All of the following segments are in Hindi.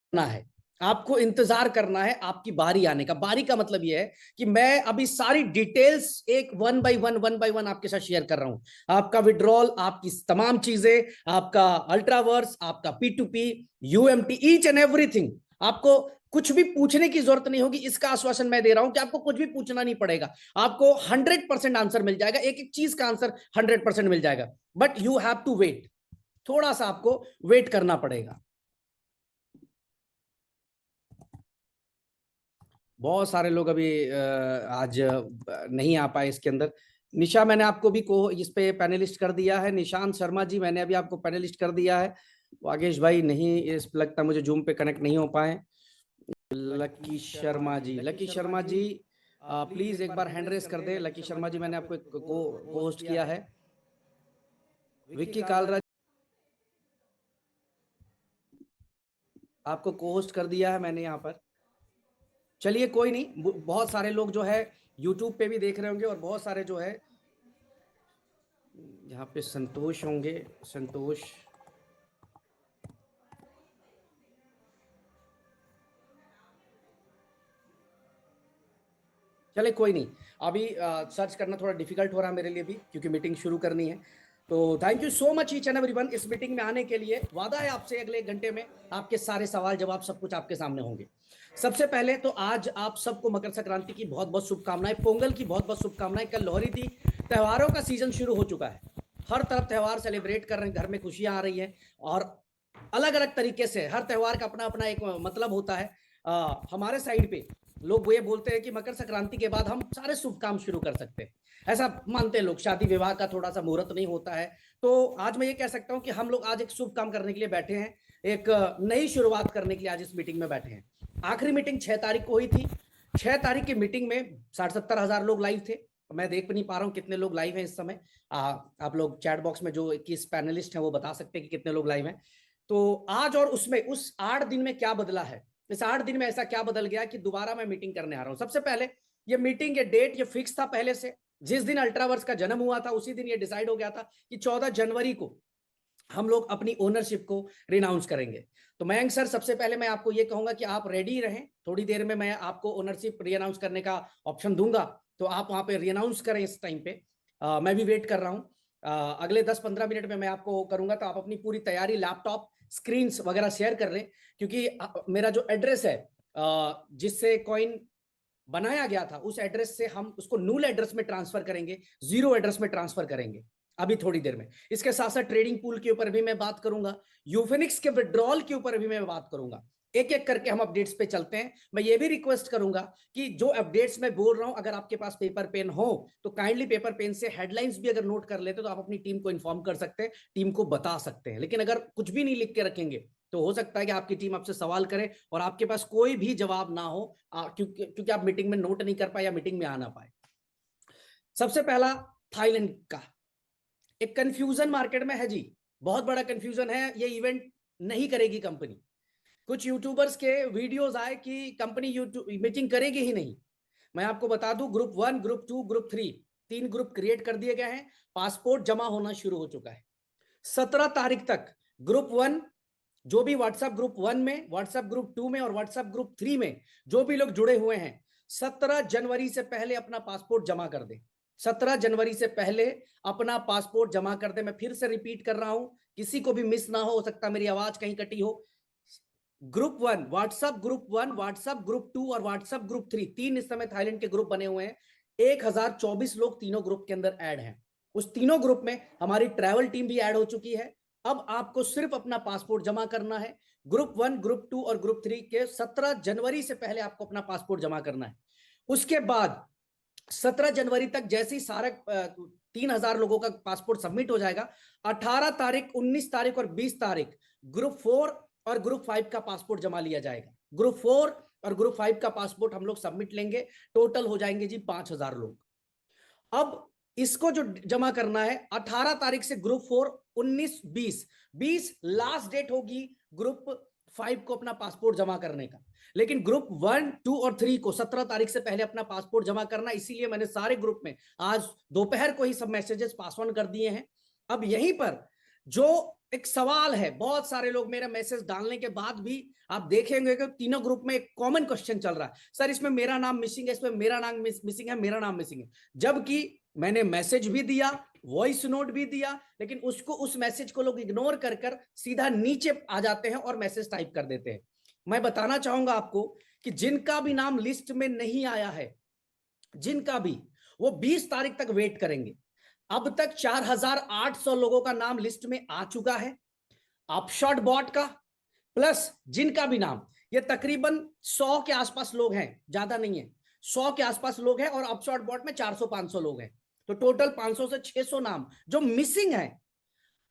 करना है, आपको इंतजार करना है आपकी बारी आने का। बारी का मतलब यह है कि मैं अभी सारी डिटेल्स एक वन बाय वन आपके साथ शेयर कर रहा हूं। आपका विड्रॉल, आपकी तमाम चीजें, आपका अल्ट्रावर्स, आपका P2P, UMT, each and everything. आपको कुछ भी पूछने की जरूरत नहीं होगी। इसका आश्वासन मैं दे रहा हूं कि आपको कुछ भी पूछना नहीं पड़ेगा। आपको 100% आंसर मिल जाएगा, एक एक चीज का आंसर 100% मिल जाएगा। But you have to wait, थोड़ा सा आपको वेट करना पड़ेगा। बहुत सारे लोग अभी आज नहीं आ पाए इसके अंदर। निशा, मैंने आपको भी को इस पे पैनलिस्ट कर दिया है। निशांत शर्मा जी, मैंने अभी आपको पैनलिस्ट कर दिया है। वागेश भाई नहीं, इस लगता मुझे जूम पे कनेक्ट नहीं हो पाए। Lucky Sharma ji, Lucky Sharma ji please एक बार हैंड रेस कर दे। लकी शर्मा जी, मैंने आपको एक को होस्ट किया है। विक्की कालरा आपको को होस्ट कर दिया है मैंने यहाँ पर। चलिए कोई नहीं, बहुत सारे लोग जो है यूट्यूब पे भी देख रहे होंगे और बहुत सारे जो है यहाँ पे संतोष होंगे। संतोष, चले कोई नहीं, अभी सर्च करना थोड़ा डिफिकल्ट हो रहा है मेरे लिए भी, क्योंकि मीटिंग शुरू करनी है। तो thank you so much each and everyone इस मीटिंग में आने के लिए। वादा है आपसे अगले 1 घंटे में आपके सारे सवाल जवाब सब कुछ आपके सामने होंगे। सबसे पहले तो आज आप सबको मकर संक्रांति की बहुत बहुत शुभकामनाएं, पोंगल की बहुत बहुत शुभकामनाएं। कल लोहरी थी, त्योहारों का सीजन शुरू हो चुका है। हर तरफ त्योहार सेलिब्रेट कर रहे हैं, घर में खुशियां आ रही हैं और अलग अलग तरीके से हर त्योहार का अपना अपना एक मतलब होता है। हमारे साइड पे लोग ये बोलते हैं कि मकर संक्रांति के बाद हम सारे शुभ काम शुरू कर सकते हैं, ऐसा मानते हैं लोग। शादी विवाह का थोड़ा सा मुहूर्त नहीं होता है। तो आज मैं ये कह सकता हूं कि हम लोग आज एक शुभ काम करने के लिए बैठे हैं, एक नई शुरुआत करने के लिए आज इस मीटिंग में बैठे हैं। आखिरी मीटिंग 6 तारीख को हुई थी। 6 तारीख की मीटिंग में 60-70 हजार लोग लाइव थे। मैं देख नहीं पा रहा हूँ कितने लोग लाइव हैं इस समय। आप लोग चैट बॉक्स में जो 21 पैनलिस्ट हैं वो बता सकते हैं कि कितने लोग लाइव हैं। तो आज और उसमें उस 8 दिन में क्या बदला है, इस 8 दिन में ऐसा क्या बदल गया कि दोबारा मैं मीटिंग करने आ रहा हूं। सबसे पहले ये मीटिंग, ये डेट, ये फिक्स था पहले से। जिस दिन अल्ट्रावर्स का जन्म हुआ था उसी दिन ये डिसाइड हो गया था कि 14 जनवरी को हम लोग अपनी ओनरशिप को रिनाउंस करेंगे। तो मयंक सर, सबसे पहले मैं आपको ये कहूंगा कि आप रेडी रहें। थोड़ी देर में मैं आपको ओनरशिप री अनाउंस करने का ऑप्शन दूंगा, तो आप वहां पे री अनाउंस करें इस टाइम पे। मैं भी वेट कर रहा हूं। अगले 10-15 मिनट में मैं आपको करूंगा, तो आप अपनी पूरी तैयारी, लैपटॉप स्क्रीन वगैरह शेयर कर लें, क्योंकि मेरा जो एड्रेस है जिससे कॉइन बनाया गया था उस एड्रेस से हम उसको नूल एड्रेस में ट्रांसफर करेंगे, जीरो एड्रेस में ट्रांसफर करेंगे अभी थोड़ी देर में। इसके साथ साथ ट्रेडिंग पूल के ऊपर भी मैं बात करूंगा, यूफिनिक्स के विड्रॉल के ऊपर भी मैं बात करूंगा। एक एक करके हम अपडेट्स पे चलते हैं। मैं ये भी रिक्वेस्ट करूंगा कि जो अपडेट्स मैं बोल रहा हूं, अगर आपके पास पेपर पेन हो तो काइंडली पेपर पेन से हेडलाइंस भी अगर नोट कर लेते तो आप अपनी टीम को इन्फॉर्म कर सकते हैं, टीम को बता सकते हैं। लेकिन अगर कुछ भी नहीं लिख के रखेंगे तो हो सकता है कि आपकी टीम आपसे सवाल करे और आपके पास कोई भी जवाब ना हो, क्योंकि आप मीटिंग में नोट नहीं कर पाए या मीटिंग में आ ना पाए। सबसे पहला, थाईलैंड का एक कंफ्यूजन मार्केट में है जी, बहुत बड़ा कंफ्यूजन है। ये इवेंट नहीं करेगी कंपनी। कुछ यूट्यूबर्स के वीडियोस आए कि कंपनी मीटिंग करेगी ही नहीं। मैं आपको बता दूं, group 1, group 2, group 3, 3 group create कर दिए गए हैं। पासपोर्ट जमा होना शुरू हो चुका है 17 तारीख तक। ग्रुप 1, जो भी व्हाट्सएप ग्रुप 1 में, व्हाट्सएप ग्रुप 2 में और व्हाट्सएप ग्रुप 3 में जो भी लोग जुड़े हुए हैं, 17 जनवरी से पहले अपना पासपोर्ट जमा कर दे। 17 जनवरी से पहले अपना पासपोर्ट जमा कर दे। मैं फिर से रिपीट कर रहा हूं, किसी को भी मिस ना हो सकता मेरी आवाज कहीं कटी हो। Group 1, WhatsApp group 1, WhatsApp group 2 और व्हाट्सएप ग्रुप 3, 3 इस समय थाईलैंड के ग्रुप बने हुए हैं। 1024 लोग तीनों ग्रुप के अंदर ऐड हैं। उस तीनों ग्रुप में हमारी ट्रैवल टीम भी ऐड हो चुकी है। अब आपको सिर्फ अपना पासपोर्ट जमा करना है। ग्रुप 1, ग्रुप 2 और ग्रुप 3 के 17 जनवरी से पहले आपको अपना पासपोर्ट जमा करना है। उसके बाद 17 जनवरी तक जैसे ही सारे 3,000 लोगों का पासपोर्ट सबमिट हो जाएगा, 18 तारीख, 19 तारीख और 20 तारीख ग्रुप 4 और ग्रुप 5 का पासपोर्ट जमा लिया जाएगा। ग्रुप 4 और ग्रुप 5 का पासपोर्ट हम लोग सबमिट लेंगे। टोटल हो जाएंगे जी 5,000 लोग। अब इसको जो जमा करना है, 18 तारीख से ग्रुप 4, 19, 20 लास्ट डेट होगी ग्रुप 5 को अपना पासपोर्ट जमा करने का। लेकिन ग्रुप 1, 2 और 3 को 17 तारीख से पहले अपना पासपोर्ट जमा करना। इसीलिए मैंने सारे ग्रुप में आज दोपहर को ही सब मैसेजेस पास ऑन कर दिए हैं। अब यहीं पर जो एक सवाल है, बहुत सारे लोग मेरा मैसेज डालने के बाद भी आप देखेंगे कि तीनों ग्रुप में एक कॉमन क्वेश्चन चल रहा है, सर इसमें मेरा नाम मिसिंग है, इसमें मेरा नाम मिसिंग है, मेरा नाम मिसिंग है। जबकि मैंने मैसेज भी दिया, वॉइस नोट भी दिया, लेकिन उसको, उस मैसेज को लोग इग्नोर कर कर सीधा नीचे आ जाते हैं और मैसेज टाइप कर देते हैं। मैं बताना चाहूंगा आपको कि जिनका भी नाम लिस्ट में नहीं आया है, जिनका भी, वो 20 तारीख तक वेट करेंगे। अब तक 4800 लोगों का नाम लिस्ट में आ चुका है अपशॉट बॉट का, प्लस जिनका भी नाम, ये तकरीबन 100 के आसपास लोग हैं, ज्यादा नहीं है, 100 के आसपास लोग हैं, और अपशॉट बॉट में 400-500 लोग हैं, तो टोटल 500 से 600 नाम जो मिसिंग है,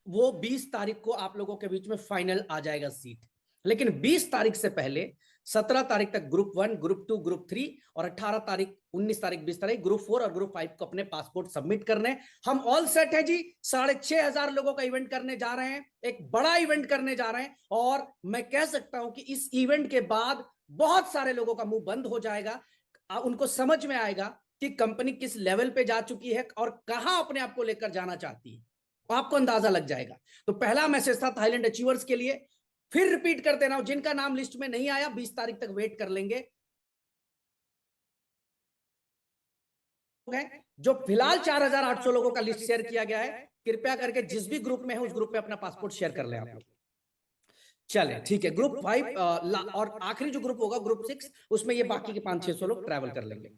वो 20 तारीख को आप लोगों के बीच में फाइनल आ जाएगा सीट। लेकिन 20 तारीख से पहले 17 तारीख तक ग्रुप 1, ग्रुप 2, ग्रुप 3, और 18 तारीख, 19 तारीख, 20 तारीख ग्रुप 4 और ग्रुप 5 को अपने पासपोर्ट सबमिट करने। हम ऑल सेट है जी, 6500 लोगों का इवेंट करने जा रहे हैं, एक बड़ा इवेंट करने जा रहे हैं, और मैं कह सकता हूं कि इस इवेंट के बाद बहुत सारे लोगों का मुंह बंद हो जाएगा, उनको समझ में आएगा कि कंपनी किस लेवल पे जा चुकी है और कहां अपने आप को लेकर जाना चाहती है, आपको अंदाजा लग जाएगा। तो पहला मैसेज था थाईलैंड अचीवर्स के लिए, फिर रिपीट कर देना, जिनका नाम लिस्ट में नहीं आया 20 तारीख तक वेट कर लेंगे। जो फिलहाल 4800 लोगों का लिस्ट शेयर किया गया है, कृपया करके जिस भी ग्रुप में है उस ग्रुप में अपना पासपोर्ट शेयर कर लें आप लोग। चले ठीक है, ग्रुप 5 और आखिरी जो ग्रुप होगा ग्रुप 6, उसमें ये बाकी के 500-600 लोग ट्रैवल कर लेंगे।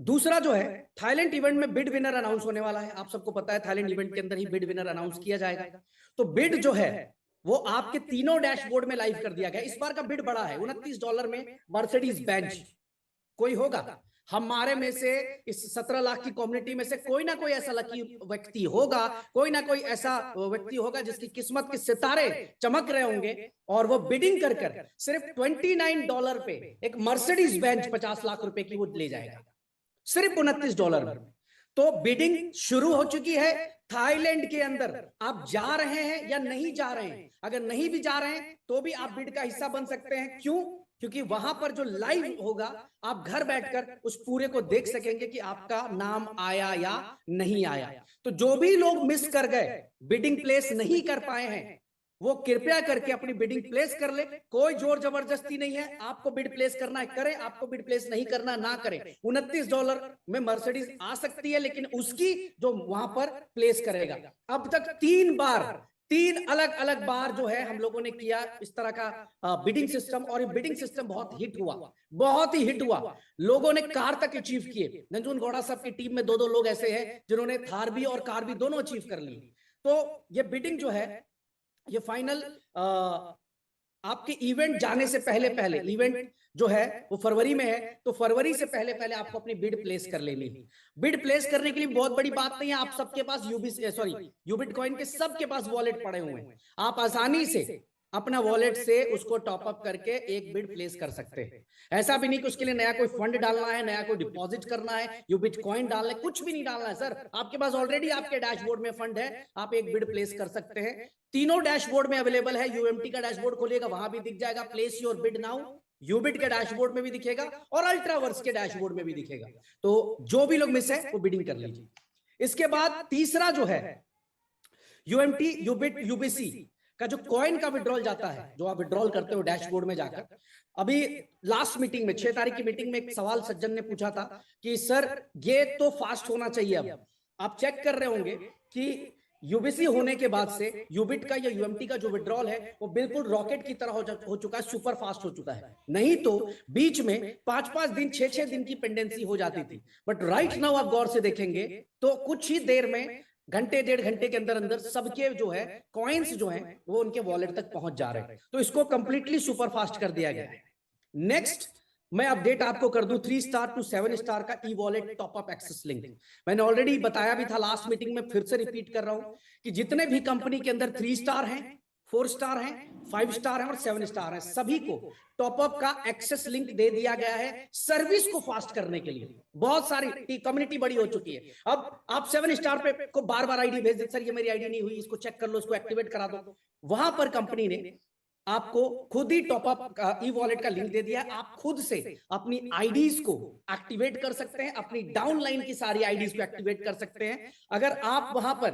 दूसरा जो है, थाईलैंड इवेंट में बिड विनर अनाउंस होने वाला है। आप सबको पता है थाईलैंड इवेंट के अंदर ही बिड विनर अनाउंस किया जाएगा। तो बिड जो है वो आपके तीनों डैशबोर्ड में लाइव कर दिया गया। इस बार का बिड बड़ा है, $29 में मर्सिडीज बेंज कोई होगा। हमारे में से, इस 17 लाख की कम्युनिटी में से कोई ना कोई ऐसा लकी व्यक्ति होगा, कोई ना कोई ऐसा व्यक्ति होगा जिसकी किस्मत के सितारे चमक रहे होंगे, और वो बिडिंग कर कर सिर्फ $29 पे एक मर्सिडीज बेंज 50 लाख रुपए की वो ले जाएगा, सिर्फ $29 में। तो बिडिंग शुरू हो चुकी है थाईलैंड के अंदर। आप जा रहे हैं या नहीं जा रहे हैं? अगर नहीं भी जा रहे हैं तो भी आप बिड का हिस्सा बन सकते हैं। क्यों? क्योंकि वहां पर जो लाइव होगा, आप घर बैठकर उस पूरे को देख सकेंगे कि आपका नाम आया या नहीं आया। तो जो भी लोग मिस कर गए, बिडिंग प्लेस नहीं कर पाए हैं, वो कृपया करके अपनी बिडिंग प्लेस कर ले। कोई जोर जबरदस्ती नहीं है, आपको बिड प्लेस करना है करें, आपको बिड प्लेस नहीं करना ना करें। $29 में मर्सिडीज आ सकती है, लेकिन उसकी जो वहां पर प्लेस करेगा। अब तक 3 अलग अलग बार जो है हम लोगों ने किया इस तरह का बिडिंग सिस्टम, और ये बिडिंग सिस्टम बहुत हिट हुआ, बहुत ही हिट हुआ। लोगों ने कार तक अचीव किए। नंजुन गौड़ा साहब की टीम में 2 लोग ऐसे हैं जिन्होंने थार भी और कार भी दोनों अचीव कर ली। तो ये बिडिंग जो है, ये फाइनल आपके इवेंट जाने से पहले पहले, इवेंट जो है वो फरवरी में है, तो फरवरी से पहले पहले आपको अपनी बिड प्लेस कर लेनी है। बिड प्लेस करने के लिए बहुत बड़ी बात नहीं है, आप सबके पास यूबिट कॉइन के सबके पास वॉलेट पड़े हुए हैं। आप आसानी से अपना वॉलेट से उसको टॉप अप करके एक बिड प्लेस कर सकते हैं। ऐसा भी नहीं कि उसके लिए नया कोई फंड डालना है, नया कोई डिपॉजिट करना है, यूबिट कॉइन डालना है, कुछ भी नहीं डालना है सर। आपके पास ऑलरेडी आपके डैशबोर्ड में फंड है, आप एक बिड प्लेस कर सकते हैं। तीनों डैशबोर्ड में अवेलेबल है। यूएमटी का डैशबोर्ड खोलिएगा, वहां भी दिख जाएगा प्लेस योर बिड नाउ। यूबिट के डैशबोर्ड में भी दिखेगा और अल्ट्रावर्स के डैशबोर्ड में भी दिखेगा। तो जो भी लोग मिस है वो बिडिंग कर लीजिए। इसके बाद तीसरा जो है, यूएमटी, यूबिट, यूबीसी का जो कॉइन का विड्रॉल जाता है, जो आप विड्रॉल करते हो डैशबोर्ड में जाकर। अभी लास्ट मीटिंग में 6 तारीख की मीटिंग में एक सवाल सज्जन ने पूछा था कि सर ये तो फास्ट होना चाहिए। अब आप चेक कर रहे होंगे कि यूबीसी होने के बाद से यूबिट का या यूएमटी का जो विड्रॉल है वो बिल्कुल रॉकेट की तरह हो चुका है, सुपर फास्ट हो चुका है। नहीं तो बीच में 5-5 दिन, 6-6 दिन की पेंडेंसी हो जाती थी। बट राइट नाउ आप गौर से देखेंगे तो कुछ ही देर में, घंटे 1.5 घंटे के अंदर अंदर सबके जो है कॉइन्स जो हैं वो उनके वॉलेट तक पहुंच जा रहे हैं। तो इसको कंप्लीटली सुपर फास्ट कर दिया गया है। नेक्स्ट मैं अपडेट आपको कर दूं 3 स्टार टू 7 स्टार का e wallet top up access link. मैंने ऑलरेडी बताया भी था लास्ट मीटिंग में, फिर से रिपीट कर रहा हूं कि जितने भी कंपनी के अंदर 3 स्टार हैं, 4 स्टार हैं, 5 स्टार हैं और 7 स्टार हैं, सभी को टॉपअप का एक्सेस लिंक दे दिया गया है सर्विस को फास्ट करने के लिए। बहुत सारी कम्युनिटी बड़ी हो चुकी है। अब आप 7 स्टार पे को बार बार आईडी भेज देते, सर ये मेरी आईडी नहीं हुई, इसको चेक कर लो, इसको एक्टिवेट करा दो। वहां पर कंपनी ने आपको खुद ही टॉपअप का ई वॉलेट का लिंक दे दिया। आप खुद से अपनी आईडीज को एक्टिवेट कर सकते हैं, अपनी डाउनलाइन की सारी आईडीज को एक्टिवेट कर सकते हैं। अगर आप वहां पर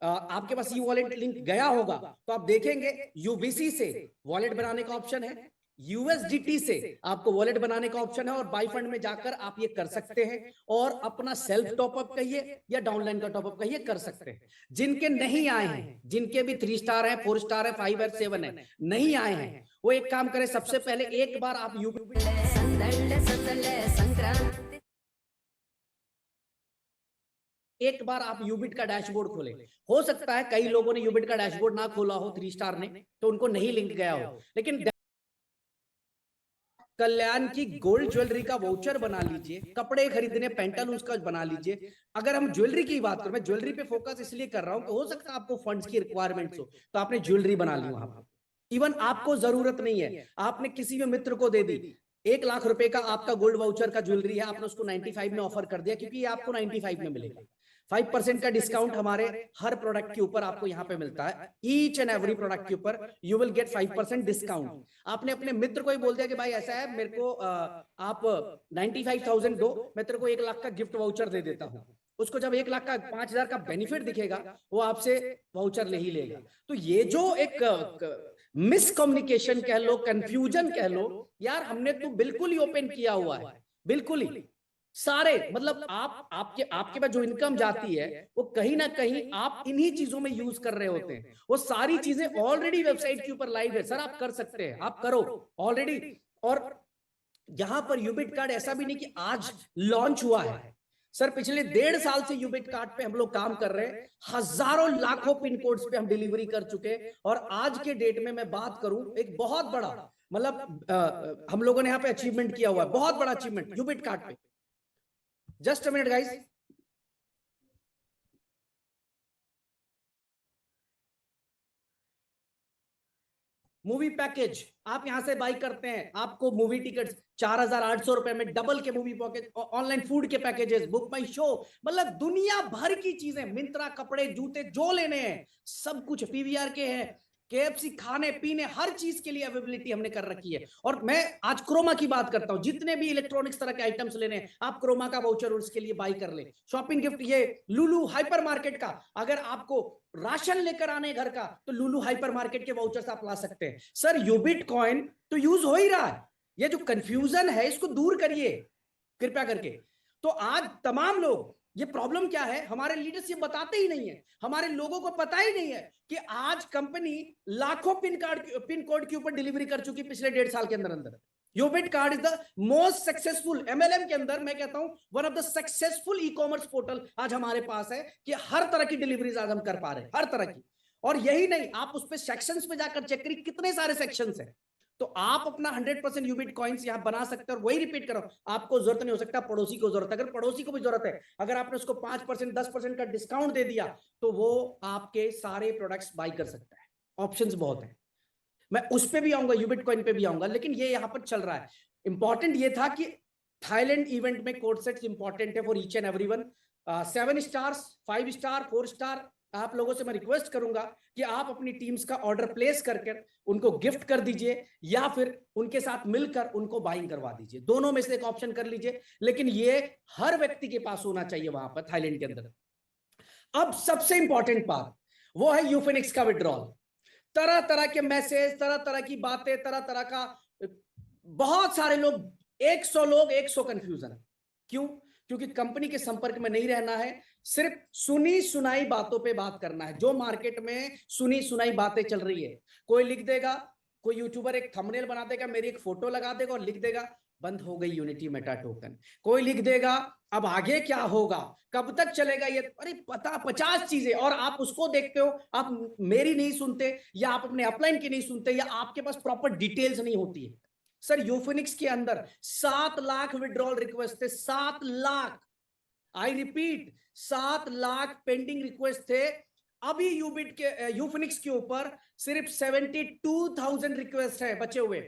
आपके पास ई वॉलेट लिंक गया होगा तो आप देखेंगे यूबीसी से वॉलेट बनाने का ऑप्शन है, यूएसडीटी से आपको वॉलेट बनाने का ऑप्शन है, और बाई फंड में जाकर आप ये कर सकते हैं और अपना सेल्फ टॉपअप कहिए या डाउनलाइन का टॉपअप कहिए कर सकते हैं। जिनके नहीं आए हैं, जिनके भी 3 स्टार है, 4 स्टार है, 5 है, 7 है, नहीं आए हैं, वो एक काम करें, सबसे पहले एक बार आप यूबिट का डैशबोर्ड खोले। हो सकता है कई लोगों ने यूबिट का डैशबोर्ड ना खोला हो, 3 स्टार ने, तो उनको नहीं लिंक गया हो, लेकिन कल्याण की गोल्ड ज्वेलरी का वाउचर बना लीजिए, कपड़े खरीदने पेंटालून्स का बना लीजिए। अगर हम ज्वेलरी की बात करें, मैं ज्वेलरी पे फोकस इसलिए कर रहा हूं कि हो सकता है आपको फंड्स की रिक्वायरमेंट्स हो, तो आपने ज्वेलरी बना ली वहां पर। इवन आपको जरूरत नहीं है, आपने किसी भी मित्र को दे दी, 1 लाख रुपए का आपका गोल्ड वाउचर का ज्वेलरी है, आपने उसको 95 में ऑफर कर दिया, क्योंकि ये आपको 95 में मिलेगा। 5% का डिस्काउंट हमारे हर प्रोडक्ट के ऊपर आपको यहाँ पे मिलता है, ईच एंड एवरी प्रोडक्ट के ऊपर यू विल गेट 5% डिस्काउंट। आपने अपने मित्र को ही बोल दिया कि भाई ऐसा है, मेरे को आप 95,000 दो, मैं तेरे को 1 लाख का गिफ्ट वाउचर दे देता हूँ। उसको जब 1 लाख का 5,000 का बेनिफिट दिखेगा, वो आपसे वाउचर ले ही लेगा। तो ये जो एक मिसकम्युनिकेशन कह लो, कंफ्यूजन कह लो, यार हमने तो बिल्कुल ही ओपन किया हुआ है, बिल्कुल ही सारे, मतलब आपके पास जो इनकम जाती है वो कहीं ना कहीं आप इन्हीं चीजों में यूज कर रहे होते हैं। वो सारी चीजें ऑलरेडी वेबसाइट के ऊपर लाइव है, सर आप कर सकते हैं, आप करो ऑलरेडी। और यहां पर यूबिट कार्ड ऐसा भी नहीं कि आज लॉन्च हुआ है, सर पिछले 1.5 साल से यूबिट कार्ड पे हम लोग काम कर रहे हैं, हजारों लाखों पिन कोड्स पे हम डिलीवरी कर चुके, और आज के डेट में मैं बात करूं, एक बहुत बड़ा, मतलब हम लोगों ने यहाँ पे अचीवमेंट किया हुआ है, बहुत बड़ा अचीवमेंट यूबिट कार्ड पे। Just a minute guys, movie package आप यहां से बाई करते हैं, आपको मूवी टिकट्स 4,800 रुपए में डबल के मूवी पैकेज, ऑनलाइन फूड के पैकेजेस, बुक माई शो, मतलब दुनिया भर की चीजें, मिंत्रा, कपड़े, जूते जो लेने हैं सब कुछ, पीवीआर के हैं, केएफसी, खाने पीने हर चीज के लिए अवेलेबिलिटी हमने कर रखी है। और मैं आज क्रोमा की बात करता हूं, जितने भी इलेक्ट्रॉनिक्स तरह के आइटम्स लेने हैं, आप क्रोमा का वाउचर उसके लिए बाई कर ले। शॉपिंग गिफ्ट, ये लुलु हाइपर मार्केट का, अगर आपको राशन लेकर आने घर का, तो लुलु हाइपर मार्केट के वाउचर्स आप ला सकते हैं। सर यूबिट कॉइन तो यूज हो ही रहा है, ये जो कंफ्यूजन है इसको दूर करिए कृपया करके। तो आज तमाम लोग, ये प्रॉब्लम क्या है, हमारे लीडर्स ये बताते ही नहीं है, हमारे लोगों को पता ही नहीं है कि आज कंपनी लाखों पिन कोड के ऊपर डिलीवरी कर चुकी पिछले 1.5 साल के अंदर अंदर। Ubit card is the most successful, MLM के अंदर मैं कहता हूं one of the successful e commerce portal आज हमारे पास है, कि हर तरह की डिलीवरीज आज हम कर पा रहे हैं, हर तरह की। और यही नहीं, आप उस पर सेक्शंस पे जाकर चेक करिए, कितने सारे सेक्शंस हैं। तो आप अपना 100% यूबिट कॉइन्स यहां बना सकते हैं। और वही रिपीट करो, आपको जरूरत नहीं हो सकता, पड़ोसी को जरूरत है, अगर पड़ोसी को भी जरूरत है, अगर आपने उसको 5% 10% का डिस्काउंट दे दिया, तो वो आपके सारे प्रोडक्ट्स बाई कर सकता है। ऑप्शंस बहुत है, मैं उस पे भी आऊंगा, यूबिट कॉइन पे भी आऊंगा, लेकिन ये यहां पर चल रहा है। इंपॉर्टेंट ये था कि थाईलैंड इवेंट में कोड सेट्स इंपॉर्टेंट है for each and everyone. 7 stars, 5 star, 4 star, आप लोगों से मैं रिक्वेस्ट करूंगा कि आप अपनी टीम्स का ऑर्डर प्लेस करके उनको गिफ्ट कर दीजिए, या फिर उनके साथ मिलकर उनको बाइंग करवा दीजिए, दोनों में से एक ऑप्शन कर लीजिए, लेकिन ये हर व्यक्ति के पास होना चाहिए वहां पर थाईलैंड के अंदर। अब सबसे इंपॉर्टेंट पार्ट वो है यूफिनिक्स का विड्रॉल। तरह तरह के मैसेज, तरह तरह की बातें, तरह तरह का, बहुत सारे लोग, 100 लोग 100 कंफ्यूजन है। क्यों? क्योंकि कंपनी के संपर्क में नहीं रहना है, सिर्फ सुनी सुनाई बातों पे बात करना है। जो मार्केट में सुनी सुनाई बातें चल रही है, कोई लिख देगा, कोई यूट्यूबर एक थंबनेल बना देगा, मेरी एक फोटो लगा देगा और लिख देगा बंद हो गई यूनिटी मेटा टोकन। कोई लिख देगा अब आगे क्या होगा, कब तक चलेगा ये, अरे पता 50 चीजें, और आप उसको देखते हो, आप मेरी नहीं सुनते, या आप अपने अपलाइन की नहीं सुनते, या आपके पास प्रॉपर डिटेल्स नहीं होती है। सर यूफिनिक्स के अंदर 7 लाख विड्रॉल रिक्वेस्ट थे, 7 lakh, I repeat 7 lakh pending request थे। अभी यूबिट के यूफिनिक्स के ऊपर सिर्फ 72,000 रिक्वेस्ट है बचे हुए,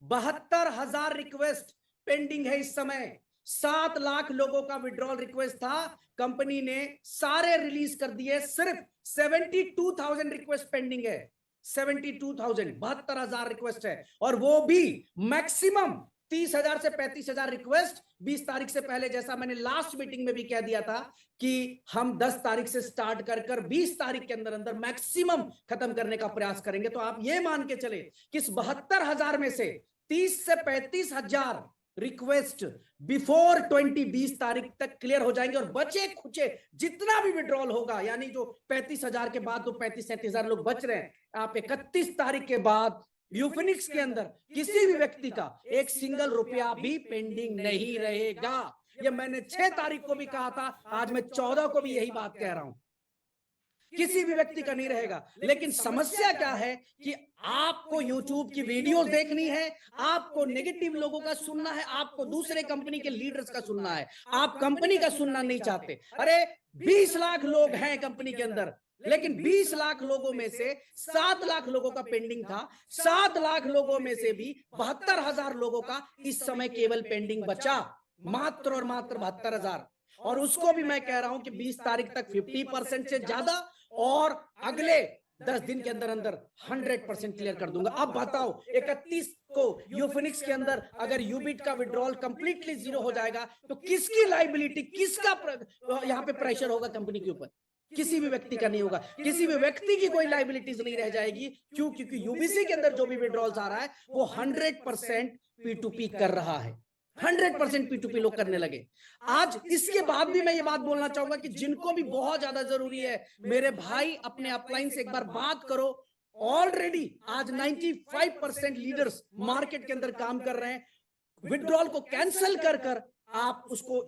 72,000 रिक्वेस्ट पेंडिंग है इस समय। 7 लाख लोगों का विड्रॉल रिक्वेस्ट था, कंपनी ने सारे रिलीज कर दिए, सिर्फ 72,000 रिक्वेस्ट पेंडिंग है। 72,000, 72,000 रिक्वेस्ट है, और वो भी मैक्सिमम 30,000 से 35,000 रिक्वेस्ट 20 तारीख से पहले, जैसा मैंने लास्ट मीटिंग में भी कह दिया था कि हम 10 तारीख से स्टार्ट कर 20 तारीख के अंदर अंदर मैक्सिमम खत्म करने का प्रयास करेंगे। तो आप ये मान के चले कि इस 72,000 में से 30 से 35,000 रिक्वेस्ट बिफोर 20 तारीख तक क्लियर हो जाएंगे, और बचे खुचे जितना भी विड्रॉल होगा, यानी जो 35,000 के बाद तो 35-37,000 लोग बच रहे हैं, आप 31 तारीख के बाद यूफिनिक्स के अंदर किसी भी व्यक्ति का एक सिंगल रुपया भी पेंडिंग नहीं रहेगा। ये मैंने 6 तारीख को भी कहा था, आज मैं 14 को भी यही बात कह रहा हूं, किसी भी व्यक्ति का नहीं रहेगा। लेकिन समस्या क्या है कि आपको YouTube की वीडियोस देखनी है, आपको नेगेटिव लोगों का सुनना है, आपको दूसरे कंपनी के लीडर्स का सुनना है, आप कंपनी का सुनना नहीं चाहते। अरे 20 लाख लोग हैं कंपनी के अंदर, लेकिन 20 लाख लोगों में से 7 लाख लोगों का पेंडिंग था। 7 लाख लोगों में से भी 72,000 लोगों का इस समय केवल पेंडिंग बचा, मात्र और मात्र 72,000। और उसको भी मैं कह रहा हूं कि 20 तारीख तक 50% से ज्यादा और अगले 10 दिन के अंदर अंदर 100% क्लियर कर दूंगा। अब बताओ 31 को यूफिनिक्स के अंदर अगर यूबिट का विड्रॉल कंप्लीटली जीरो हो जाएगा तो किसकी लाइबिलिटी, किसका यहां पे प्रेशर होगा कंपनी के ऊपर? किसी भी व्यक्ति का नहीं होगा, किसी भी व्यक्ति की कोई लाइबिलिटीज नहीं रह जाएगी। क्यों? क्योंकि यूबीसी के अंदर जो भी विड्रॉल्स आ रहा है वो 100% P2P कर रहा है, 100% P2P लोग करने लगे। आज इसके बाद भी मैं ये बात बोलना चाहूंगा कि जिनको भी बहुत ज्यादा जरूरी है, मेरे भाई अपने अपलाइन से एक बार बात करो। ऑलरेडी आज 95% लीडर्स मार्केट के अंदर काम कर रहे हैं। विड्रॉल को कैंसिल कर आप उसको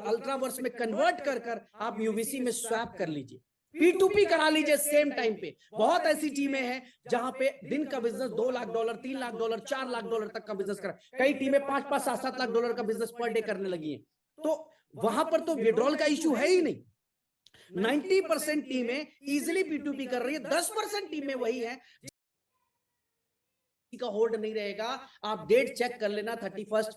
अल्ट्रावर्स में कन्वर्ट कर आप यूवीसी में स्वैप कर लीजिए, P2P करा लीजिए सेम टाइम पे। बहुत ऐसी टीमें हैं जहां पे दिन का बिजनेस $2 लाख, $3 लाख, $4 लाख तक का बिजनेस करा। कई टीमें $5-5, $7-7 लाख का बिजनेस पर डे करने लगी हैं। तो वहां पर तो विड्रॉल का इश्यू है ही नहीं। 90% टीमें इजिली P2P कर रही है, 10% टीमें वही है का होल्ड नहीं रहेगा। आप डेट चेक कर लेना 31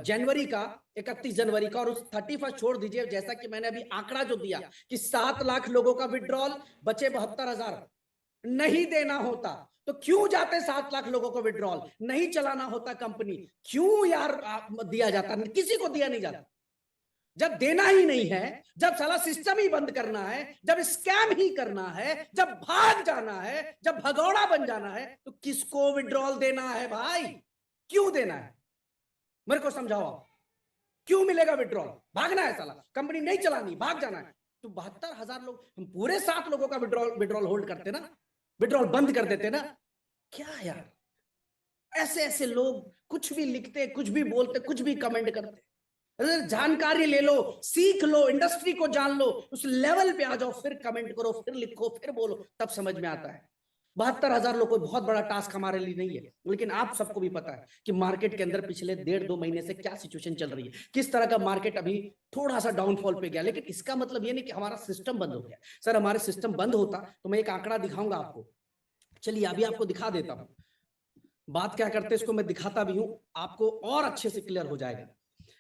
जनवरी का, 31 जनवरी का, और उस 31 छोड़ दीजिए। जैसा कि मैंने अभी आंकड़ा जो दिया कि 7 लाख लोगों का विड्रॉल, बचे 72,000। नहीं देना होता तो क्यों जाते 7 लाख लोगों को विड्रॉल? नहीं चलाना होता कंपनी, क्यों यार दिया जाता? किसी को दिया नहीं जाता। जब देना ही नहीं है, जब साला सिस्टम ही बंद करना है, जब स्कैम ही करना है, जब भाग जाना है, जब भगौड़ा बन जाना है, तो किसको विड्रॉल देना है भाई? क्यों देना है? मेरे को समझाओ आप, क्यों मिलेगा विड्रॉल? भागना है साला, कंपनी नहीं चलानी, भाग जाना है। तो 72,000 लोग, हम पूरे 7 लोगों का विड्रॉल होल्ड करते ना, विड्रॉल बंद कर देते ना। क्या यार, ऐसे ऐसे लोग कुछ भी लिखते, कुछ भी बोलते, कुछ भी कमेंट करते। जानकारी ले लो, सीख लो, इंडस्ट्री को जान लो, उस लेवल पे आ जाओ, फिर कमेंट करो, फिर लिखो, फिर बोलो, तब समझ में आता है। 72,000 लोग कोई बहुत बड़ा टास्क हमारे लिए नहीं है, लेकिन आप सबको भी पता है कि मार्केट के अंदर पिछले 1.5-2 महीने से क्या सिचुएशन चल रही है, किस तरह का मार्केट अभी थोड़ा सा डाउनफॉल पे गया। लेकिन इसका मतलब ये नहीं कि हमारा सिस्टम बंद हो गया। सर हमारे सिस्टम बंद होता तो मैं एक आंकड़ा दिखाऊंगा आपको। चलिए अभी आपको दिखा देता हूं। बात क्या करते हैं इसको मैं दिखाता भी हूं, आपको और अच्छे से क्लियर हो जाएगा।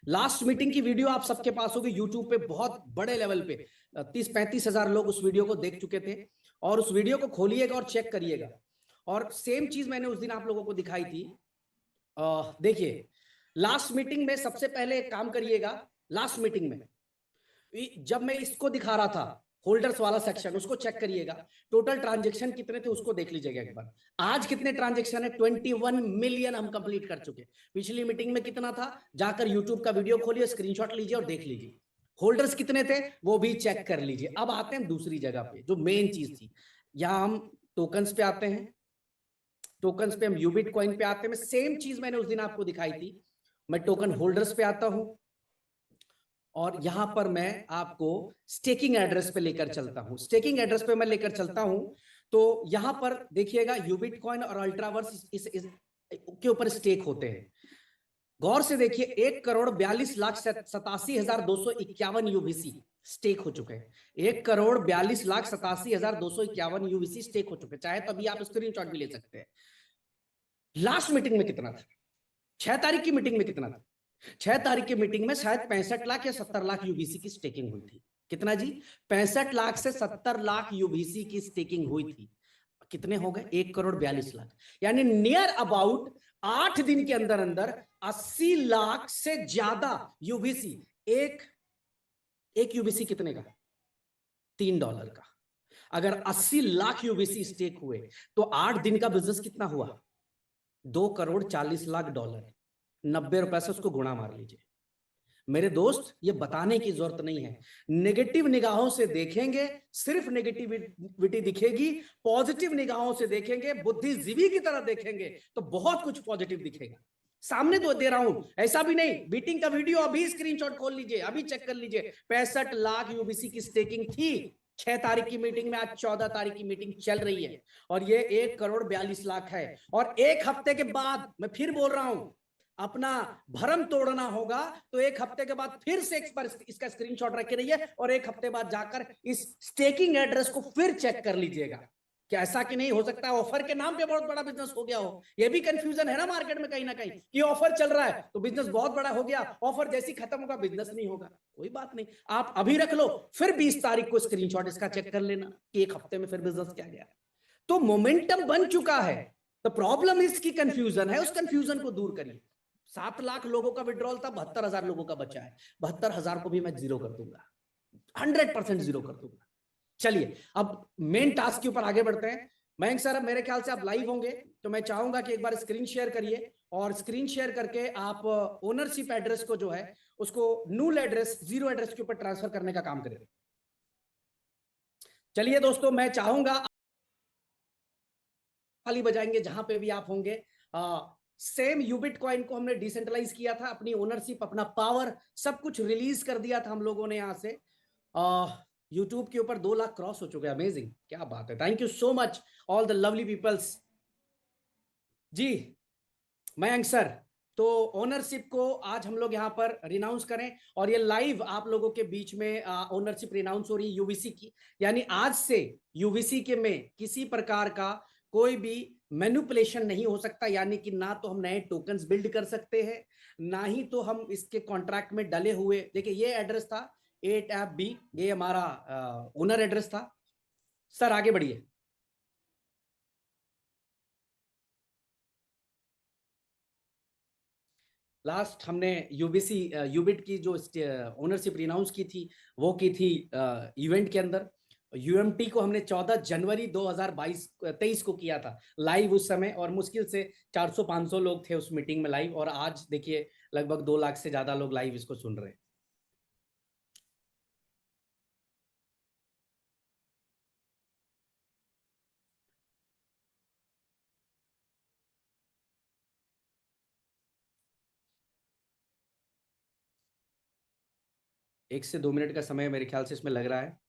लास्ट मीटिंग की वीडियो आप सबके पास होगी यूट्यूब पे, बहुत बड़े लेवल पे 30-35 हजार लोग उस वीडियो को देख चुके थे। और उस वीडियो को खोलिएगा और चेक करिएगा। और सेम चीज मैंने उस दिन आप लोगों को दिखाई थी। देखिए लास्ट मीटिंग में सबसे पहले काम करिएगा। लास्ट मीटिंग में जब मैं इसको दिखा रहा था, होल्डर्स वाला सेक्शन, उसको चेक करिएगा। टोटल ट्रांजैक्शन कितने थे उसको देख लीजिएगा एक बार। आज कितने ट्रांजैक्शन है? 21 मिलियन हम कंप्लीट कर चुके। पिछली मीटिंग में कितना था? जाकर यूट्यूब का वीडियो खोलिए, स्क्रीनशॉट लीजिए और देख लीजिए। होल्डर्स कितने थे वो भी चेक कर लीजिए। अब आते हैं दूसरी जगह पे जो मेन चीज थी। यहां हम टोकन्स पे आते हैं, टोकन्स पे हम यूबिट कॉइन पे आते हैं। सेम चीज मैंने उस दिन आपको दिखाई थी। मैं टोकन होल्डर्स पे आता हूं और यहां पर मैं आपको स्टेकिंग एड्रेस पे लेकर चलता हूं। स्टेकिंग एड्रेस पे मैं लेकर चलता हूं तो यहां पर देखिएगा यूबिट कॉइन और अल्ट्रावर्स इस के ऊपर स्टेक होते हैं। गौर से देखिए 1,42,87,251 यूबीसी स्टेक हो चुके हैं। 1,42,87,251 यूबीसी स्टेक हो चुके हैं। चाहे तो अभी आप स्क्रीनशॉट भी ले सकते हैं। लास्ट मीटिंग में कितना था? 6 तारीख की मीटिंग में कितना था? 6 तारीख की मीटिंग में शायद 65 लाख या 70 लाख यूबीसी की स्टेकिंग हुई थी। कितना जी? 65 लाख से 70 लाख यूबीसी की स्टेकिंग हुई थी। कितने हो गए? 1,42,00,000। यानी नियर अबाउट 8 दिन के अंदर अंदर 80 लाख से ज्यादा यूबीसी। एक एक यूबीसी कितने का? $3 का। अगर 80 लाख यूबीसी स्टेक हुए तो 8 दिन का बिजनेस कितना हुआ? $2 करोड़ 40 लाख। $90 से उसको गुणा मार लीजिए। मेरे दोस्त, ये बताने की जरूरत नहीं है। नेगेटिव निगाहों से देखेंगे, सिर्फ नेगेटिविटी दिखेगी। पॉजिटिव निगाहों से देखेंगे, बुद्धिजीवी की तरह देखेंगे, तो बहुत कुछ पॉजिटिव दिखेगा। सामने तो दे रहा हूं, ऐसा भी नहीं। मीटिंग का वीडियो अभी स्क्रीनशॉट खोल लीजिए, अभी चेक कर लीजिए। 65 लाख यूबीसी की स्टेकिंग थी 6 तारीख की मीटिंग में। आज 14 तारीख की मीटिंग चल रही है और ये 1 करोड़ 42 लाख है। और एक हफ्ते के बाद, मैं फिर बोल रहा हूं, अपना भरम तोड़ना होगा तो एक हफ्ते के बाद फिर से एक बार इसका स्क्रीनशॉट रखे रहिए और एक हफ्ते बाद जाकर इस स्टेकिंग एड्रेस को फिर चेक कर लीजिएगा कि ऐसा कि नहीं हो सकता है ऑफर के नाम पे बहुत बड़ा बिजनेस हो गया हो। ये भी कंफ्यूजन है ना मार्केट में कहीं ना कहीं कि ऑफर चल रहा है तो बिजनेस बहुत बड़ा हो गया, ऑफर जैसी खत्म होगा बिजनेस नहीं होगा। कोई बात नहीं, आप अभी रख लो, फिर 20 तारीख को स्क्रीनशॉट इसका चेक कर लेना कि एक हफ्ते में फिर बिजनेस क्या गया। तो मोमेंटम बन चुका है। तो प्रॉब्लम इसकी कंफ्यूजन है, उस कंफ्यूजन को दूर करिए। 7 लाख लोगों का विड्रॉल था, 72,000 लोगों का बचा है। 72,000 को भी मैं जीरो कर दूंगा, 100% जीरो कर दूंगा। चलिए अब मेन टास्क के ऊपर आगे बढ़ते हैं। मयंक सर, अब मेरे ख्याल से आप लाइव होंगे तो मैं चाहूंगा कि एक बार स्क्रीन शेयर करिए और स्क्रीन शेयर करके आप ओनरशिप एड्रेस को जो है उसको नूल एड्रेस, जीरो एड्रेस के ऊपर ट्रांसफर करने का काम करें। चलिए दोस्तों, मैं चाहूंगा ताली बजाएंगे जहां पे भी आप होंगे। सेम यूबिट कॉइन को हमने डिसेंट्रलाइज किया था, अपनी ओनरशिप, अपना पावर, सब कुछ रिलीज कर दिया था हम लोगों ने यहां से। यूट्यूब के ऊपर 2 लाख क्रॉस हो चुके हैं। अमेजिंग, क्या बात है। Thank you so much all the lovely peoples. जी मयंक सर, तो ओनरशिप को आज हम लोग यहाँ पर रिनाउंस करें और ये लाइव आप लोगों के बीच में ओनरशिप रिनाउंस हो रही है यूवीसी की। यानी आज से यूवीसी के में किसी प्रकार का कोई भी मैनिपुलेशन नहीं हो सकता। यानी कि ना तो हम नए टोकन्स बिल्ड कर सकते हैं, ना ही तो हम इसके कॉन्ट्रैक्ट में डले हुए, देखिए ये एड्रेस था 8FB, ये हमारा ओनर एड्रेस था। सर आगे बढ़िए। लास्ट हमने यूबीसी यूबिट की जो ओनरशिप रिनाउंस की थी वो की थी इवेंट के अंदर। यूएमटी को हमने 14 जनवरी 2023 को किया था लाइव उस समय, और मुश्किल से 400-500 लोग थे उस मीटिंग में लाइव, और आज देखिए लगभग 2 लाख से ज्यादा लोग लाइव इसको सुन रहे हैं। एक से 2 मिनट का समय मेरे ख्याल से इसमें लग रहा है।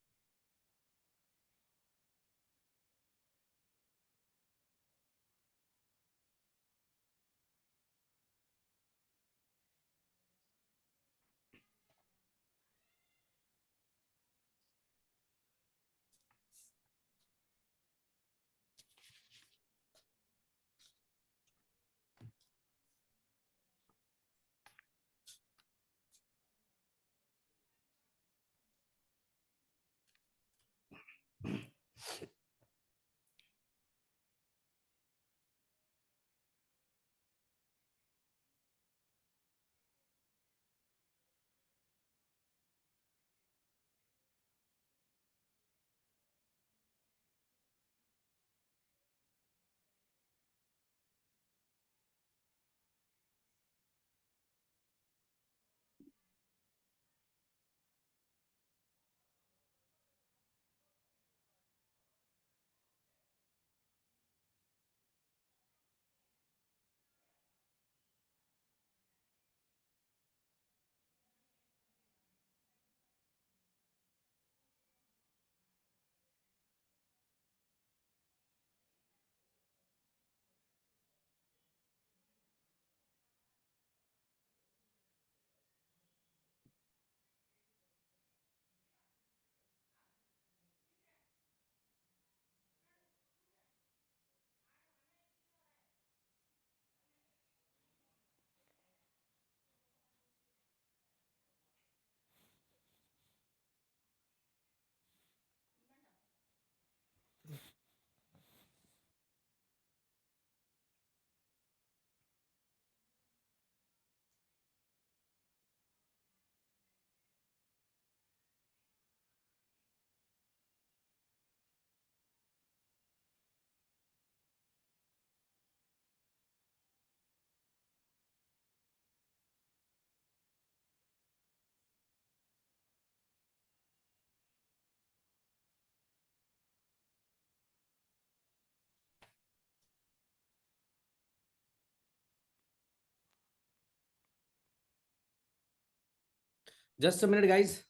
Just a minute guys.